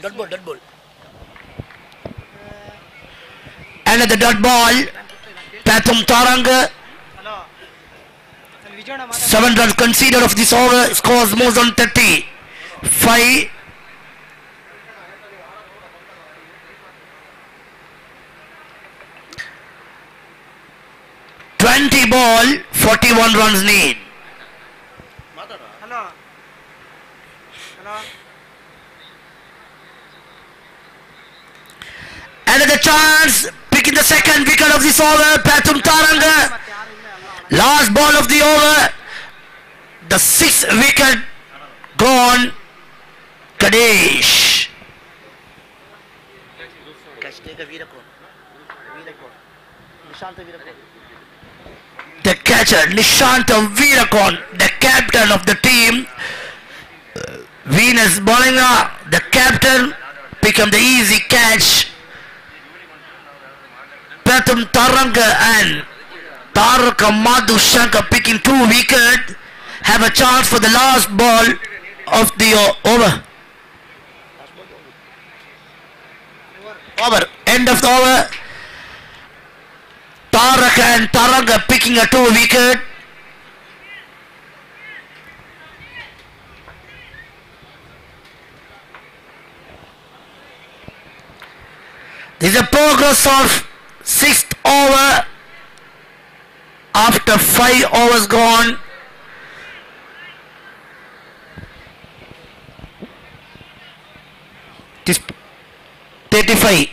Dot ball. Another dot ball. Pathum Taranga. 7 runs conceded of this over. Scores more than 35. Ball, 41 runs need. Hello. Another chance, picking the second wicket of this over. Pathum Taranga. Last ball of the over. The 6th wicket gone. Ganesh. The catcher, Nishanta Virakon, the captain of the team. Venus Bollinga, the captain, become the easy catch. Pathum Taranga and Taraka Madhu Shankar picking 2 wickets, have a chance for the last ball of the over. End of the over. Taraka and Taranga picking a 2 wicket. This is a progress of 6th over after 5 overs gone. This 35.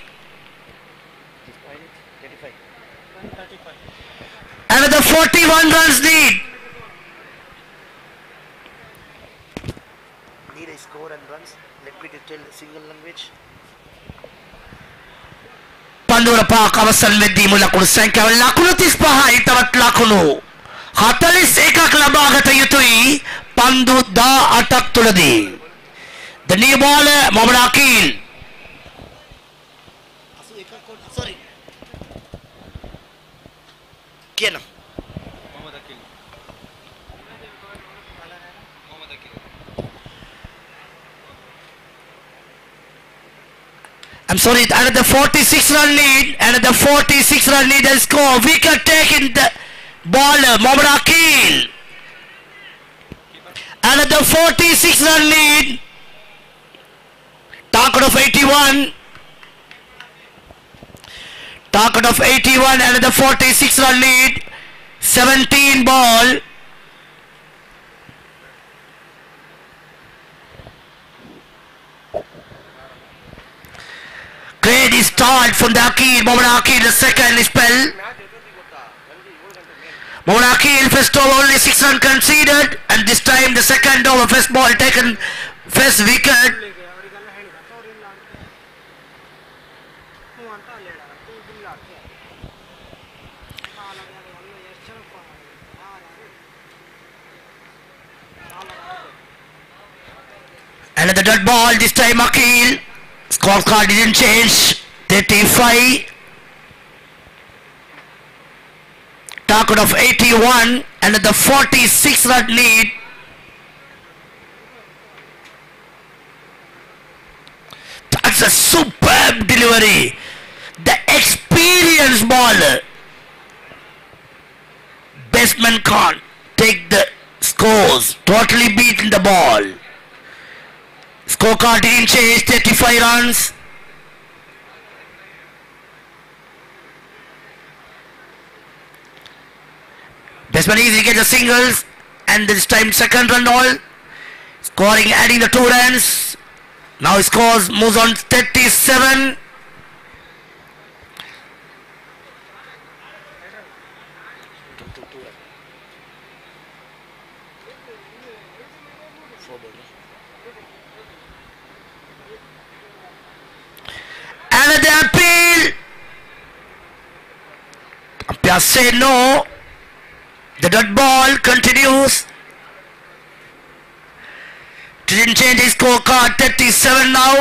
Another 41 runs lead. Need a score and runs. Let me tell single language. Pandora pa kawasan meddi mula kung sangka lakuno tispaha itamat lakuno. Hatalis ekak labagat yutui pandu da atak tuladi. The new ball Mohammad Akil. Sorry. Kiana. I'm sorry, another 46 run lead, another 46 run lead and score. Wicket taking the bowler, Mohammad Akil. Another 46 run lead. Target of 81. Target of 81, another 46 run lead. 17 ball. Great start from the Akil. Mohammad Akil, the second spell. Mohammad Akil, first over only 6 runs conceded, and this time the second over, first ball taken, first wicket. Another dot ball, this time Akil. Scorecard didn't change. 35. target of 81 and the 46 run lead. That's a superb delivery. The experienced bowler. Batsman can't take the scores. Totally beaten the ball. Scorecard didn't change. 35 runs. Batsman easily gets the singles, and this time second run all. Scoring, adding the 2 runs. Now he scores, moves on 37. Another appeal. Umpire say no. The dot ball continues. Didn't change his scorecard. 37 now.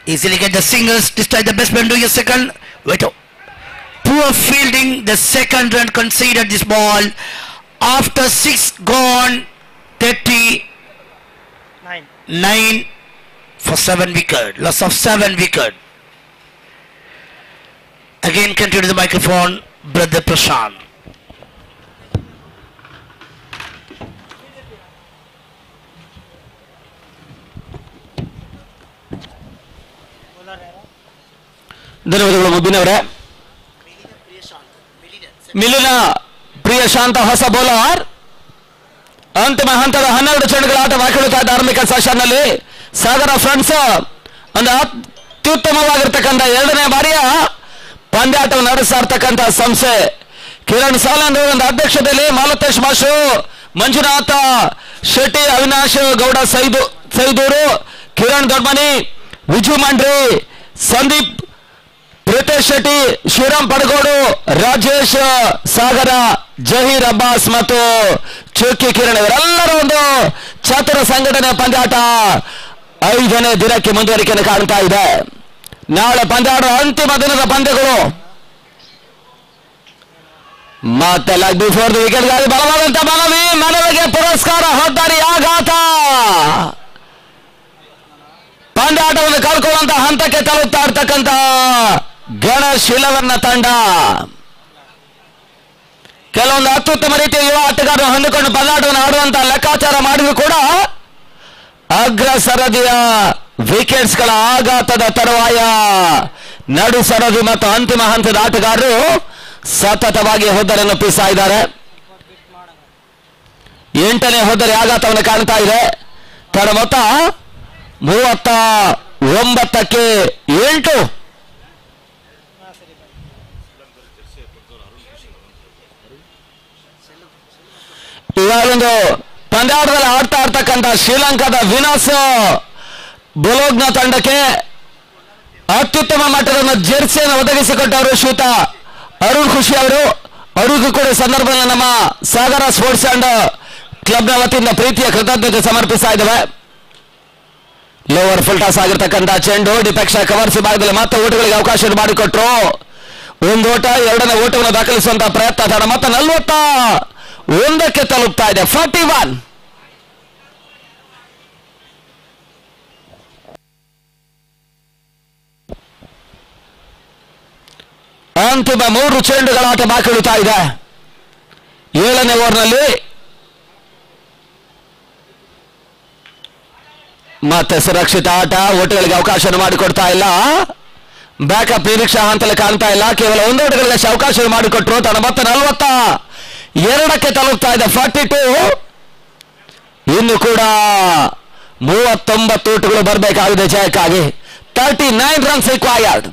Easily get the singles. This time the batsman doing a second. Wait. Poor fielding. The second run conceded this ball. After 6 gone. 39 for 7 wicket. Loss of 7 wicket. Again continue to the microphone, Brother Prashant. ಧನ್ಯವಾದಗಳು ಮುದ್ದಿನವರೇ. ಮಿಲಿನ ಪ್ರಿಯಶಾಂತ ಹೊಸ bowler. ಅಂತಿಮ ಹಂತದ 12 ಚೆಂಡುಗಳ ಆಟ ಬಾಕಿಡುತ್ತಾ ಧಾರ್ಮಿಕ ಸೆಷನ್ನಲ್ಲಿ ಸಾಗರ friends ಒಂದು ಅತ್ಯುತ್ತಮವಾಗಿರ್ತಕ್ಕಂಥ 2ನೇ ಬಾರಿಯ ಪಂದ್ಯಾಟವನ್ನು ನಡೆಸ್ತಾ ಇರ್ತಕ್ಕಂಥ ಸಂಸ್ಥೆ. ಕಿರಣ್ ಸಾಲಂದ್ರ ಒಂದು ಅಧ್ಯಕ್ಷತೆಯಲ್ಲಿ ಮಾಲತೇಶ್ ಮಾಶು, ಮಂಜುನಾಥ ಶೆಟ್ಟಿ, ಅವಿನಾಶ್ ಗೌಡ ಸೈದೂರು, ಕಿರಣ್ ದೊಡ್ಮನಿ, ವಿಜು ಮಂಡ್ರಿ, ಸಂದೀಪ್, ಪ್ರೀತೇಶ್ ಶೆಟ್ಟಿ, ಶಿವರಾಮ್ ಪಡಗೋಡು, ರಾಜೇಶ್ ಸಾಗರ, ಜಹೀರ್ ಅಬ್ಬಾಸ್ ಮತ್ತು ಚುಕ್ಕಿ ಕಿರಣ್ ಇವರೆಲ್ಲರ ಒಂದು ಚತುರ ಸಂಘಟನೆ ಪಂದ್ಯಾಟ 5ನೇ ದಿನಕ್ಕೆ ಮುಂದುವರಿಕೆಯನ್ನು ಕಾಣ್ತಾ ಇದೆ. ನಾಳೆ ಪಂದ್ಯಾಟದ ಅಂತಿಮ ದಿನದ ಪಂದ್ಯಗಳು. ಮತ್ತೆ ಲಗ್ ಬಿಫೋರ್ ದಿ ವಿಕೆಟ್ಗಾಗಿ ಬಲವಾದಂತ ಮನವಿಗೆ ಪುರಸ್ಕಾರ ಹೊದ್ದಾರಿ ಆಘಾತ. ಪಂದ್ಯಾಟವನ್ನು ಕಳ್ಕೊಳ್ಳುವಂತ ಹಂತಕ್ಕೆ ತಲುಪ್ತಾ ಇರ್ತಕ್ಕಂಥ ಗಣೇಶ್ ಇಲವನ್ನ ತಂಡ ಕೆಲವೊಂದು ಅತ್ಯುತ್ತಮ ರೀತಿಯ ಯುವ ಆಟಗಾರರು ಹೊಂದಿಕೊಂಡು ಪಂದ್ಯಾಟವನ್ನು ಆಡುವಂತ ಲೆಕ್ಕಾಚಾರ ಮಾಡಿದ್ರು ಕೂಡ ಅಗ್ರ ಸರದಿಯ ವಿಕೆಟ್ಸ್ಗಳ ಆಘಾತದ ತರುವಾಯ ನಡು ಸರದಿ ಮತ್ತು ಅಂತಿಮ ಹಂತದ ಆಟಗಾರರು ಸತತವಾಗಿ ಹೋದರೆಯನ್ನು ಪಿಸ್ತಾ ಇದ್ದಾರೆ. 8ನೇ ಹೋದರೆ ಆಘಾತವನ್ನು ಕಾಣ್ತಾ ಇದೆ. ತಡ ಮೊತ್ತ 39ಕ್ಕೆ 8. ಇವಾಗೊಂದು ಪಂದ್ಯಾಟದಲ್ಲಿ ಆಡ್ತಾ ಇರ್ತಕ್ಕಂಥ ಶ್ರೀಲಂಕಾದ ವಿನಾಸ್ ಬೊಲೋಗ್ನ ತಂಡಕ್ಕೆ ಅತ್ಯುತ್ತಮ ಮಟ್ಟದ ಜೆರ್ಸಿಯನ್ನು ಒದಗಿಸಿಕೊಟ್ಟವರು ಶ್ರೀಯುತ ಅರುಣ್ ಖುಷಿ ಅವರು. ಅವರಿಗೂ ಕೂಡ ಸಂದರ್ಭದಲ್ಲಿ ನಮ್ಮ ಸಾಗರ ಸ್ಪೋರ್ಟ್ಸ್ ಅಂಡ್ ಕ್ಲಬ್ನ ವತಿಯಿಂದ ಪ್ರೀತಿಯ ಕೃತಜ್ಞತೆ ಸಮರ್ಪಿಸ್ತಾ ಇದ್ದೇವೆ. ಲೋವರ್ ಫುಲ್ ಟಾಸ್ ಆಗಿರ್ತಕ್ಕಂಥ ಚೆಂಡು ಡಿಪೆಕ್ಷ ಕವರ್ಸ್ ಭಾಗದಲ್ಲಿ ಮತ್ತೆ ಓಟಗಳಿಗೆ ಅವಕಾಶ ಮಾಡಿಕೊಟ್ರು. 1 ಓಟ, 2ನೇ ಓಟವನ್ನು ದಾಖಲಿಸುವಂತಹ ಪ್ರಯತ್ನ. ತಡ ಮತ್ತೆ 41ಕ್ಕೆ ತಲುಪ್ತಾ ಇದೆ. 41. ಅಂತಿಮ 3 ಚೆಂಡುಗಳ ಆಟ ಬಾಕಿ ಉಳಿತಾ ಇದೆ 7ನೇ ಓವರ್ನಲ್ಲಿ. ಮತ್ತೆ ಸುರಕ್ಷಿತ ಆಟ, ಓಟಗಳಿಗೆ ಅವಕಾಶ ಮಾಡಿಕೊಡ್ತಾ ಇಲ್ಲ. ಬ್ಯಾಕಪ್ ನಿರೀಕ್ಷಾ ಹಂತದಲ್ಲಿ ಕಾಣ್ತಾ ಇಲ್ಲ. ಕೇವಲ 1 ಓಟಗಳಿಗೆ ಅವಕಾಶ ಮಾಡಿಕೊಟ್ರು. ತನ್ನ ಮತ್ತೆ 42ಕ್ಕೆ ತಲುಪ್ತಾ ಇದೆ. 42. ಇನ್ನು ಕೂಡ 39 ಓಟಗಳು ಬರಬೇಕಾಗಿದೆ ಜಯಕ್ಕಾಗಿ. 39 ರನ್ಸ್ ರಿಕ್ವೈರ್ಡ್.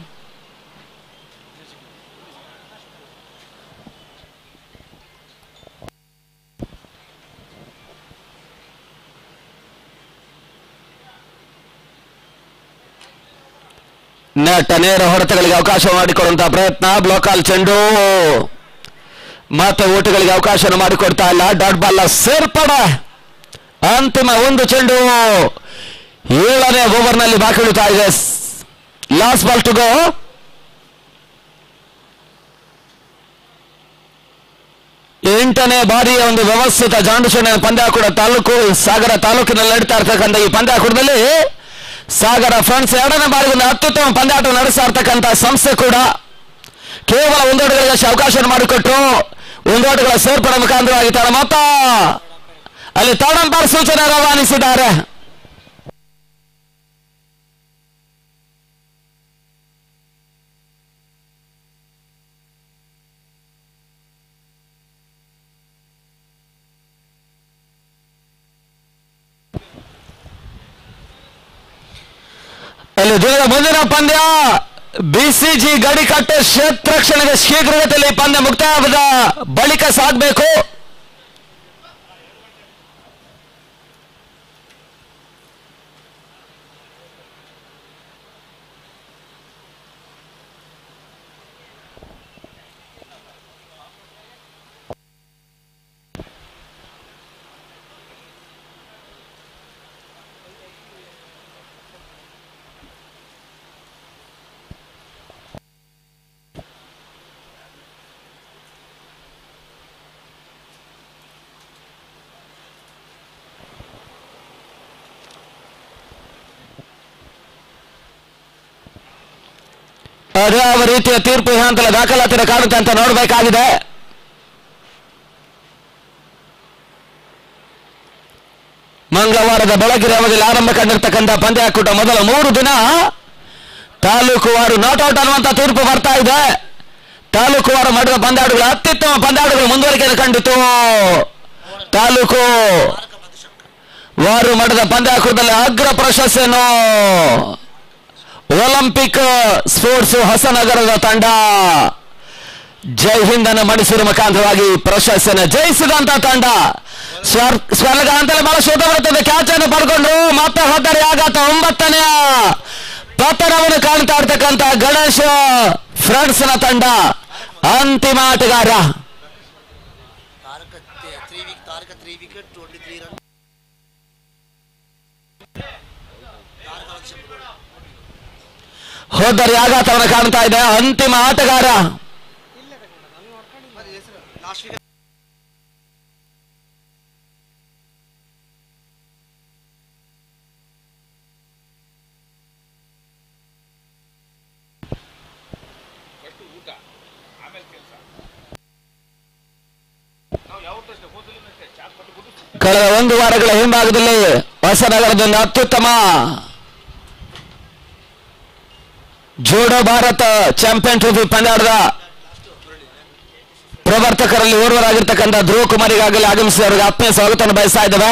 ನೆಟ್ ನೇರ ಹೊಡೆತಗಳಿಗೆ ಅವಕಾಶ ಮಾಡಿಕೊಡುವಂತಹ ಪ್ರಯತ್ನ. ಬ್ಲಾಕಾಲ್ ಚೆಂಡು ಮತ್ತೆ ಓಟುಗಳಿಗೆ ಅವಕಾಶ ಮಾಡಿಕೊಡ್ತಾ ಇಲ್ಲ. ಡಾಟ್ ಬಾಲ್ ಸೇರ್ಪಡೆ. ಅಂತಿಮ ಒಂದು ಚೆಂಡು 7ನೇ ಓವರ್ನಲ್ಲಿ ಬಾಕಿ ಉಳಿತಾ ಇದೆ. Last ball to go. ಎಂಟನೇ ಬಾರಿಯ ಒಂದು ವ್ಯವಸ್ಥಿತ ಜಾಂಡುಚೆಂಡಿನ ಪಂದ್ಯಾಕೂಟ ಸಾಗರ ತಾಲೂಕಿನಲ್ಲಿ ನಡೀತಾ ಇರ್ತಕ್ಕಂಥ ಈ ಪಂದ್ಯಾಕೂಟದಲ್ಲಿ ಸಾಗರ ಫ್ರೆಂಡ್ಸ್ 2ನೇ ಬಾರಿ ಒಂದು ಅತ್ಯುತ್ತಮ ಪಂದ್ಯಾಟ ನಡೆಸ್ತಾ ಇರ್ತಕ್ಕಂಥ ಸಂಸ್ಥೆ ಕೂಡ ಕೇವಲ ಒಂದೋಟಗಳಿಗೆ ಅವಕಾಶ ಮಾಡಿಕೊಟ್ಟು ಒಂದೋಟಗಳ ಸೇರ್ಪಡೆ ಮುಖಾಂತರವಾಗಿ ತಡ ಮೊತ್ತ ಅಲ್ಲಿ ತಡಂಬರ್ ಸೂಚನೆ ರವಾನಿಸಿದ್ದಾರೆ. ಅಲ್ಲಿ ದಿನದ ಮುಂದಿನ ಪಂದ್ಯ ಬಿಸಿಜಿ ಗಡಿಕಟ್ಟೆ ಕ್ಷೇತ್ರ ರಕ್ಷಣೆಗೆ ಶೀಘ್ರಗತಿಯಲ್ಲಿ ಪಂದ್ಯ ಮುಕ್ತಾಯದ ಬಳಿಕ ಸಾಗಬೇಕು. ಯಾವ ರೀತಿಯ ತೀರ್ಪು ಹಂತದ ದಾಖಲಾತಿನ ಕಾಣುತ್ತೆ ಅಂತ ನೋಡಬೇಕಾಗಿದೆ. ಮಂಗಳವಾರದ ಬೆಳಗಿನ ಅವಧಿಯಲ್ಲಿ ಆರಂಭ ಕಂಡಿರ್ತಕ್ಕಂಥ ಪಂದ್ಯಾಕೂಟ ಮೊದಲ 3 ದಿನ ತಾಲೂಕುವಾರು ನಾಟ್ಔಟ್ ಅನ್ನುವಂಥ ತೀರ್ಪು ಬರ್ತಾ ಇದೆ. ತಾಲೂಕುವಾರು ಮಾಡಿದ ಪಂದ್ಯಾಟಗಳು ಅತ್ಯುತ್ತಮ ಪಂದ್ಯಾಟಗಳು ಮುಂದುವರಿಕೆಯನ್ನು ಕಂಡಿತು. ತಾಲೂಕು ವಾರು ಮಾಡಿದ ಪಂದ್ಯಾಕೂಟದಲ್ಲಿ ಅಗ್ರ ಪ್ರಶಸ್ತಿಯನ್ನು ಒಲಿಂಪಿಕ್ ಸ್ಪೋರ್ಟ್ಸ್ ಹೊಸನಗರದ ತಂಡ ಜೈ ಹಿಂದ್ ಅನ್ನು ಮಡಿಸಿರುವ ಮುಖಾಂತರವಾಗಿ ಪ್ರಶಸ್ತಿಯನ್ನು ಜಯಿಸಿದಂತ ತಂಡ ಸ್ವರ್ಗ ಅಂತಲೇ ಬಹಳ ಶೋಧ ಬರುತ್ತದೆ. ಕ್ಯಾಚ್ ಅನ್ನು ಪಡ್ಕೊಂಡ್ರು. ಮತ್ತೆ ಹೊತ್ತರೆ ಆಘಾತ 9ನೇ ಪತನವನ್ನು ಕಾಣ್ತಾ ಇರ್ತಕ್ಕಂಥ ಗಣೇಶ್ ಫ್ರೆಂಡ್ಸ್ ನ ತಂಡ ಅಂತಿಮ ಆಟಗಾರ ಹೋದರೆ ಆಘಾತವನ್ನು ಕಾಣ್ತಾ ಇದೆ. ಅಂತಿಮ ಆಟಗಾರ ಕಳೆದ 1 ವಾರಗಳ ಹಿಂಭಾಗದಲ್ಲಿ ಹೊಸನಗರದಿಂದ ಅತ್ಯುತ್ತಮ ಜೋಡೋ ಭಾರತ ಚಾಂಪಿಯನ್ ಟ್ರೋಫಿ ಪಂದ್ಯಾಟದ ಪ್ರವರ್ತಕರಲ್ಲಿ ಓರ್ವರಾಗಿರ್ತಕ್ಕಂಥ ಧ್ರುವ ಕುಮಾರಿಗಾಗಲೇ ಆಗಮಿಸಿ ಅವರಿಗೆ ಆತ್ಮೀಯ ಸ್ವಾಗತವನ್ನು ಬಯಸ್ತಾ ಇದ್ದೇವೆ.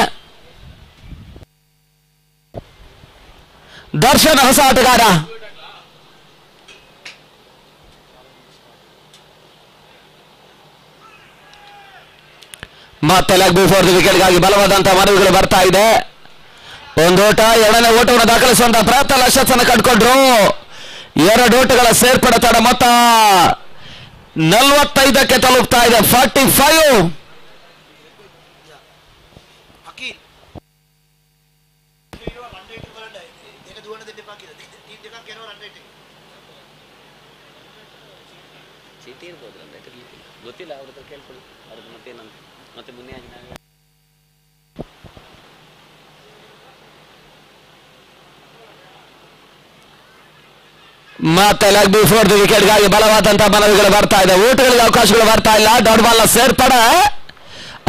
ದರ್ಶನ್ ಹೊಸ ಆಟಗಾರ. ಮತ್ತೆ ಲೆಗ್ ಬಿಫೋರ್ ದಿ ವಿಕೆಟ್ಗಾಗಿ ಬಲವಾದಂತಹ ಮನವಿಗಳು ಬರ್ತಾ ಇದೆ. ಒಂದು ಓಟ 2ನೇ ಓಟವನ್ನು ದಾಖಲಿಸುವಂತಹ ಪ್ರಯತ್ನ ಲಕ್ಷ್ಯವನ್ನು ಕಟ್ಕೊಂಡ್ರು. 2 ಓಟಗಳ ಸೇರ್ಪಡೆ ತಡ ಮೊತ್ತ 45ಕ್ಕೆ ತಲುಪ್ತಾ ಇದೆ. 45. ಚೀಟಿ ಇರ್ಬೋದು ಗೊತ್ತಿಲ್ಲ, ಅವ್ರ ಹತ್ರ ಕೇಳ್ಕೊಳ್ಳಿ. ಅವ್ರದ್ದು ಮತ್ತೇನಂತ ಮತ್ತೆ ಮುನ್ನೆ ಆಗಿ ನಾವೇ ಮತ್ತೆ ಲೆಗ್ ಬಿಫೋರ್ ದಿ ವಿಕೆಟ್ಗಾಗಿ ಬಲವಾದಂತಹ ಮನವಿಗಳು ಬರ್ತಾ ಇದೆ. ಓಟುಗಳಿಗೆ ಅವಕಾಶಗಳು ಬರ್ತಾ ಇಲ್ಲ. ಡಾಟ್ ಬಾಲ್ ಸೇರ್ಪಡೆ.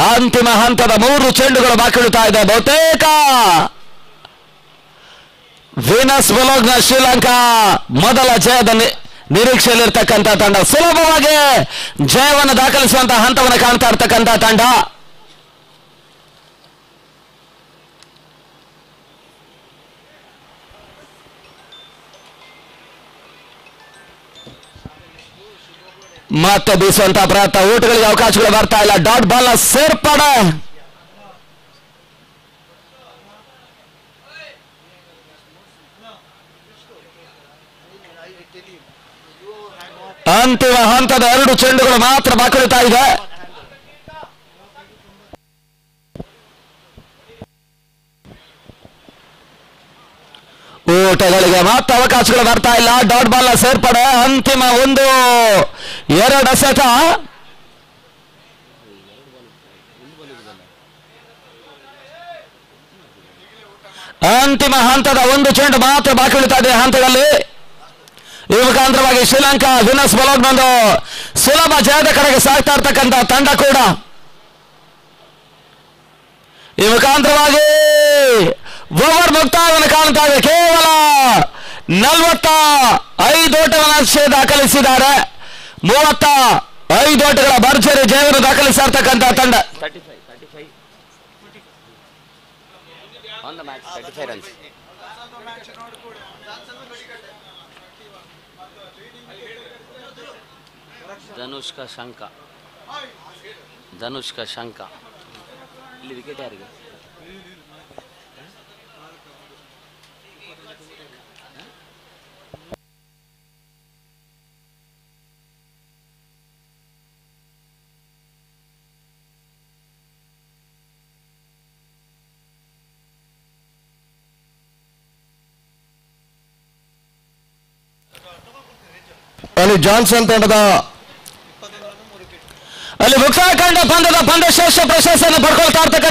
ಅಂತಿಮ ಹಂತದ 3 ಚೆಂಡುಗಳು ಬಾಕಿ ಉಳಿತಾ ಇದೆ. ಬಹುತೇಕ ವೀನಸ್ ಬೊಲೋಗ್ನ ಶ್ರೀಲಂಕಾ ಮೊದಲ ಜಯದ ನಿರೀಕ್ಷೆಯಲ್ಲಿರ್ತಕ್ಕಂಥ ತಂಡ ಸುಲಭವಾಗಿ ಜಯವನ್ನು ದಾಖಲಿಸುವಂತಹ ಹಂತವನ್ನು ಕಾಣ್ತಾ ಇರ್ತಕ್ಕಂಥ ತಂಡ. ಮತ್ತೆ ಬೀಸುವಂತಹ ಪ್ರಯತ್ನ. ಓಟುಗಳಿಗೆ ಅವಕಾಶಗಳು ಬರ್ತಾ ಇಲ್ಲ. ಡಾಟ್ ಬಾಲ್ ಸೇರ್ಪಡೆ. ಅಂತಿಮ ಹಂತದ 2 ಚೆಂಡುಗಳು ಮಾತ್ರ ಬಾಕಿ ಉಳಿತಾ ಇದೆ. ಓಟಗಳಿಗೆ ಮಾತ್ರ ಅವಕಾಶಗಳು ಬರ್ತಾ ಇಲ್ಲ. ಡಾಟ್ ಬಾಲ್ ನ ಸೇರ್ಪಡೆ ಅಂತಿಮ 1-2 ಎಸೆತ. ಅಂತಿಮ ಹಂತದ 1 ಚೆಂಡು ಮಾತ್ರ ಬಾಕಿ ಉಳಿತಾ ಇದೆ ಹಂತದಲ್ಲಿ. ಈ ಮುಖಾಂತರವಾಗಿ ಶ್ರೀಲಂಕಾ ವಿನಸ್ ಬಲೋಗ್ನೊಂದು ಸುಲಭ ಜಯದ ಕಡೆಗೆ ಸಾಗ್ತಾ ಇರ್ತಕ್ಕಂಥ ತಂಡ ಕೂಡ. ಈ ಮುಖಾಂತರವಾಗಿ ಓವರ್ ಮುಕ್ತಾಯವನ್ನು ಕಾಣ್ತಾ ಇದೆ. ಕೇವಲ 45 ಓಟವನ್ನು ದಾಖಲಿಸಿದ್ದಾರೆ. 35 ಓಟಗಳ ಭರ್ಜರಿ ಜಯವನ್ನು ದಾಖಲಿಸಿರ್ತಕ್ಕಂಥ ತಂಡ. 35 on the match, 35 runs. ಧನುಷ್ಕ ಶಂಕ ಇಲ್ಲಿ ವಿಕೆಟ್ ಯಾರಿಗೆ? ಅಲ್ಲಿ ಜಾನ್ಸನ್ ತಂಡದ ಅಲ್ಲಿ ಮುಕ್ತಾಯ ಕಂಡ ಪಂದ್ಯದ ಪಂದ್ಯಶ್ರೇಷ್ಠ ಪ್ರಶಸ್ತಿಯನ್ನು ಪಡ್ಕೊಳ್ತಾ ಇರ್ತಕ್ಕಂಥ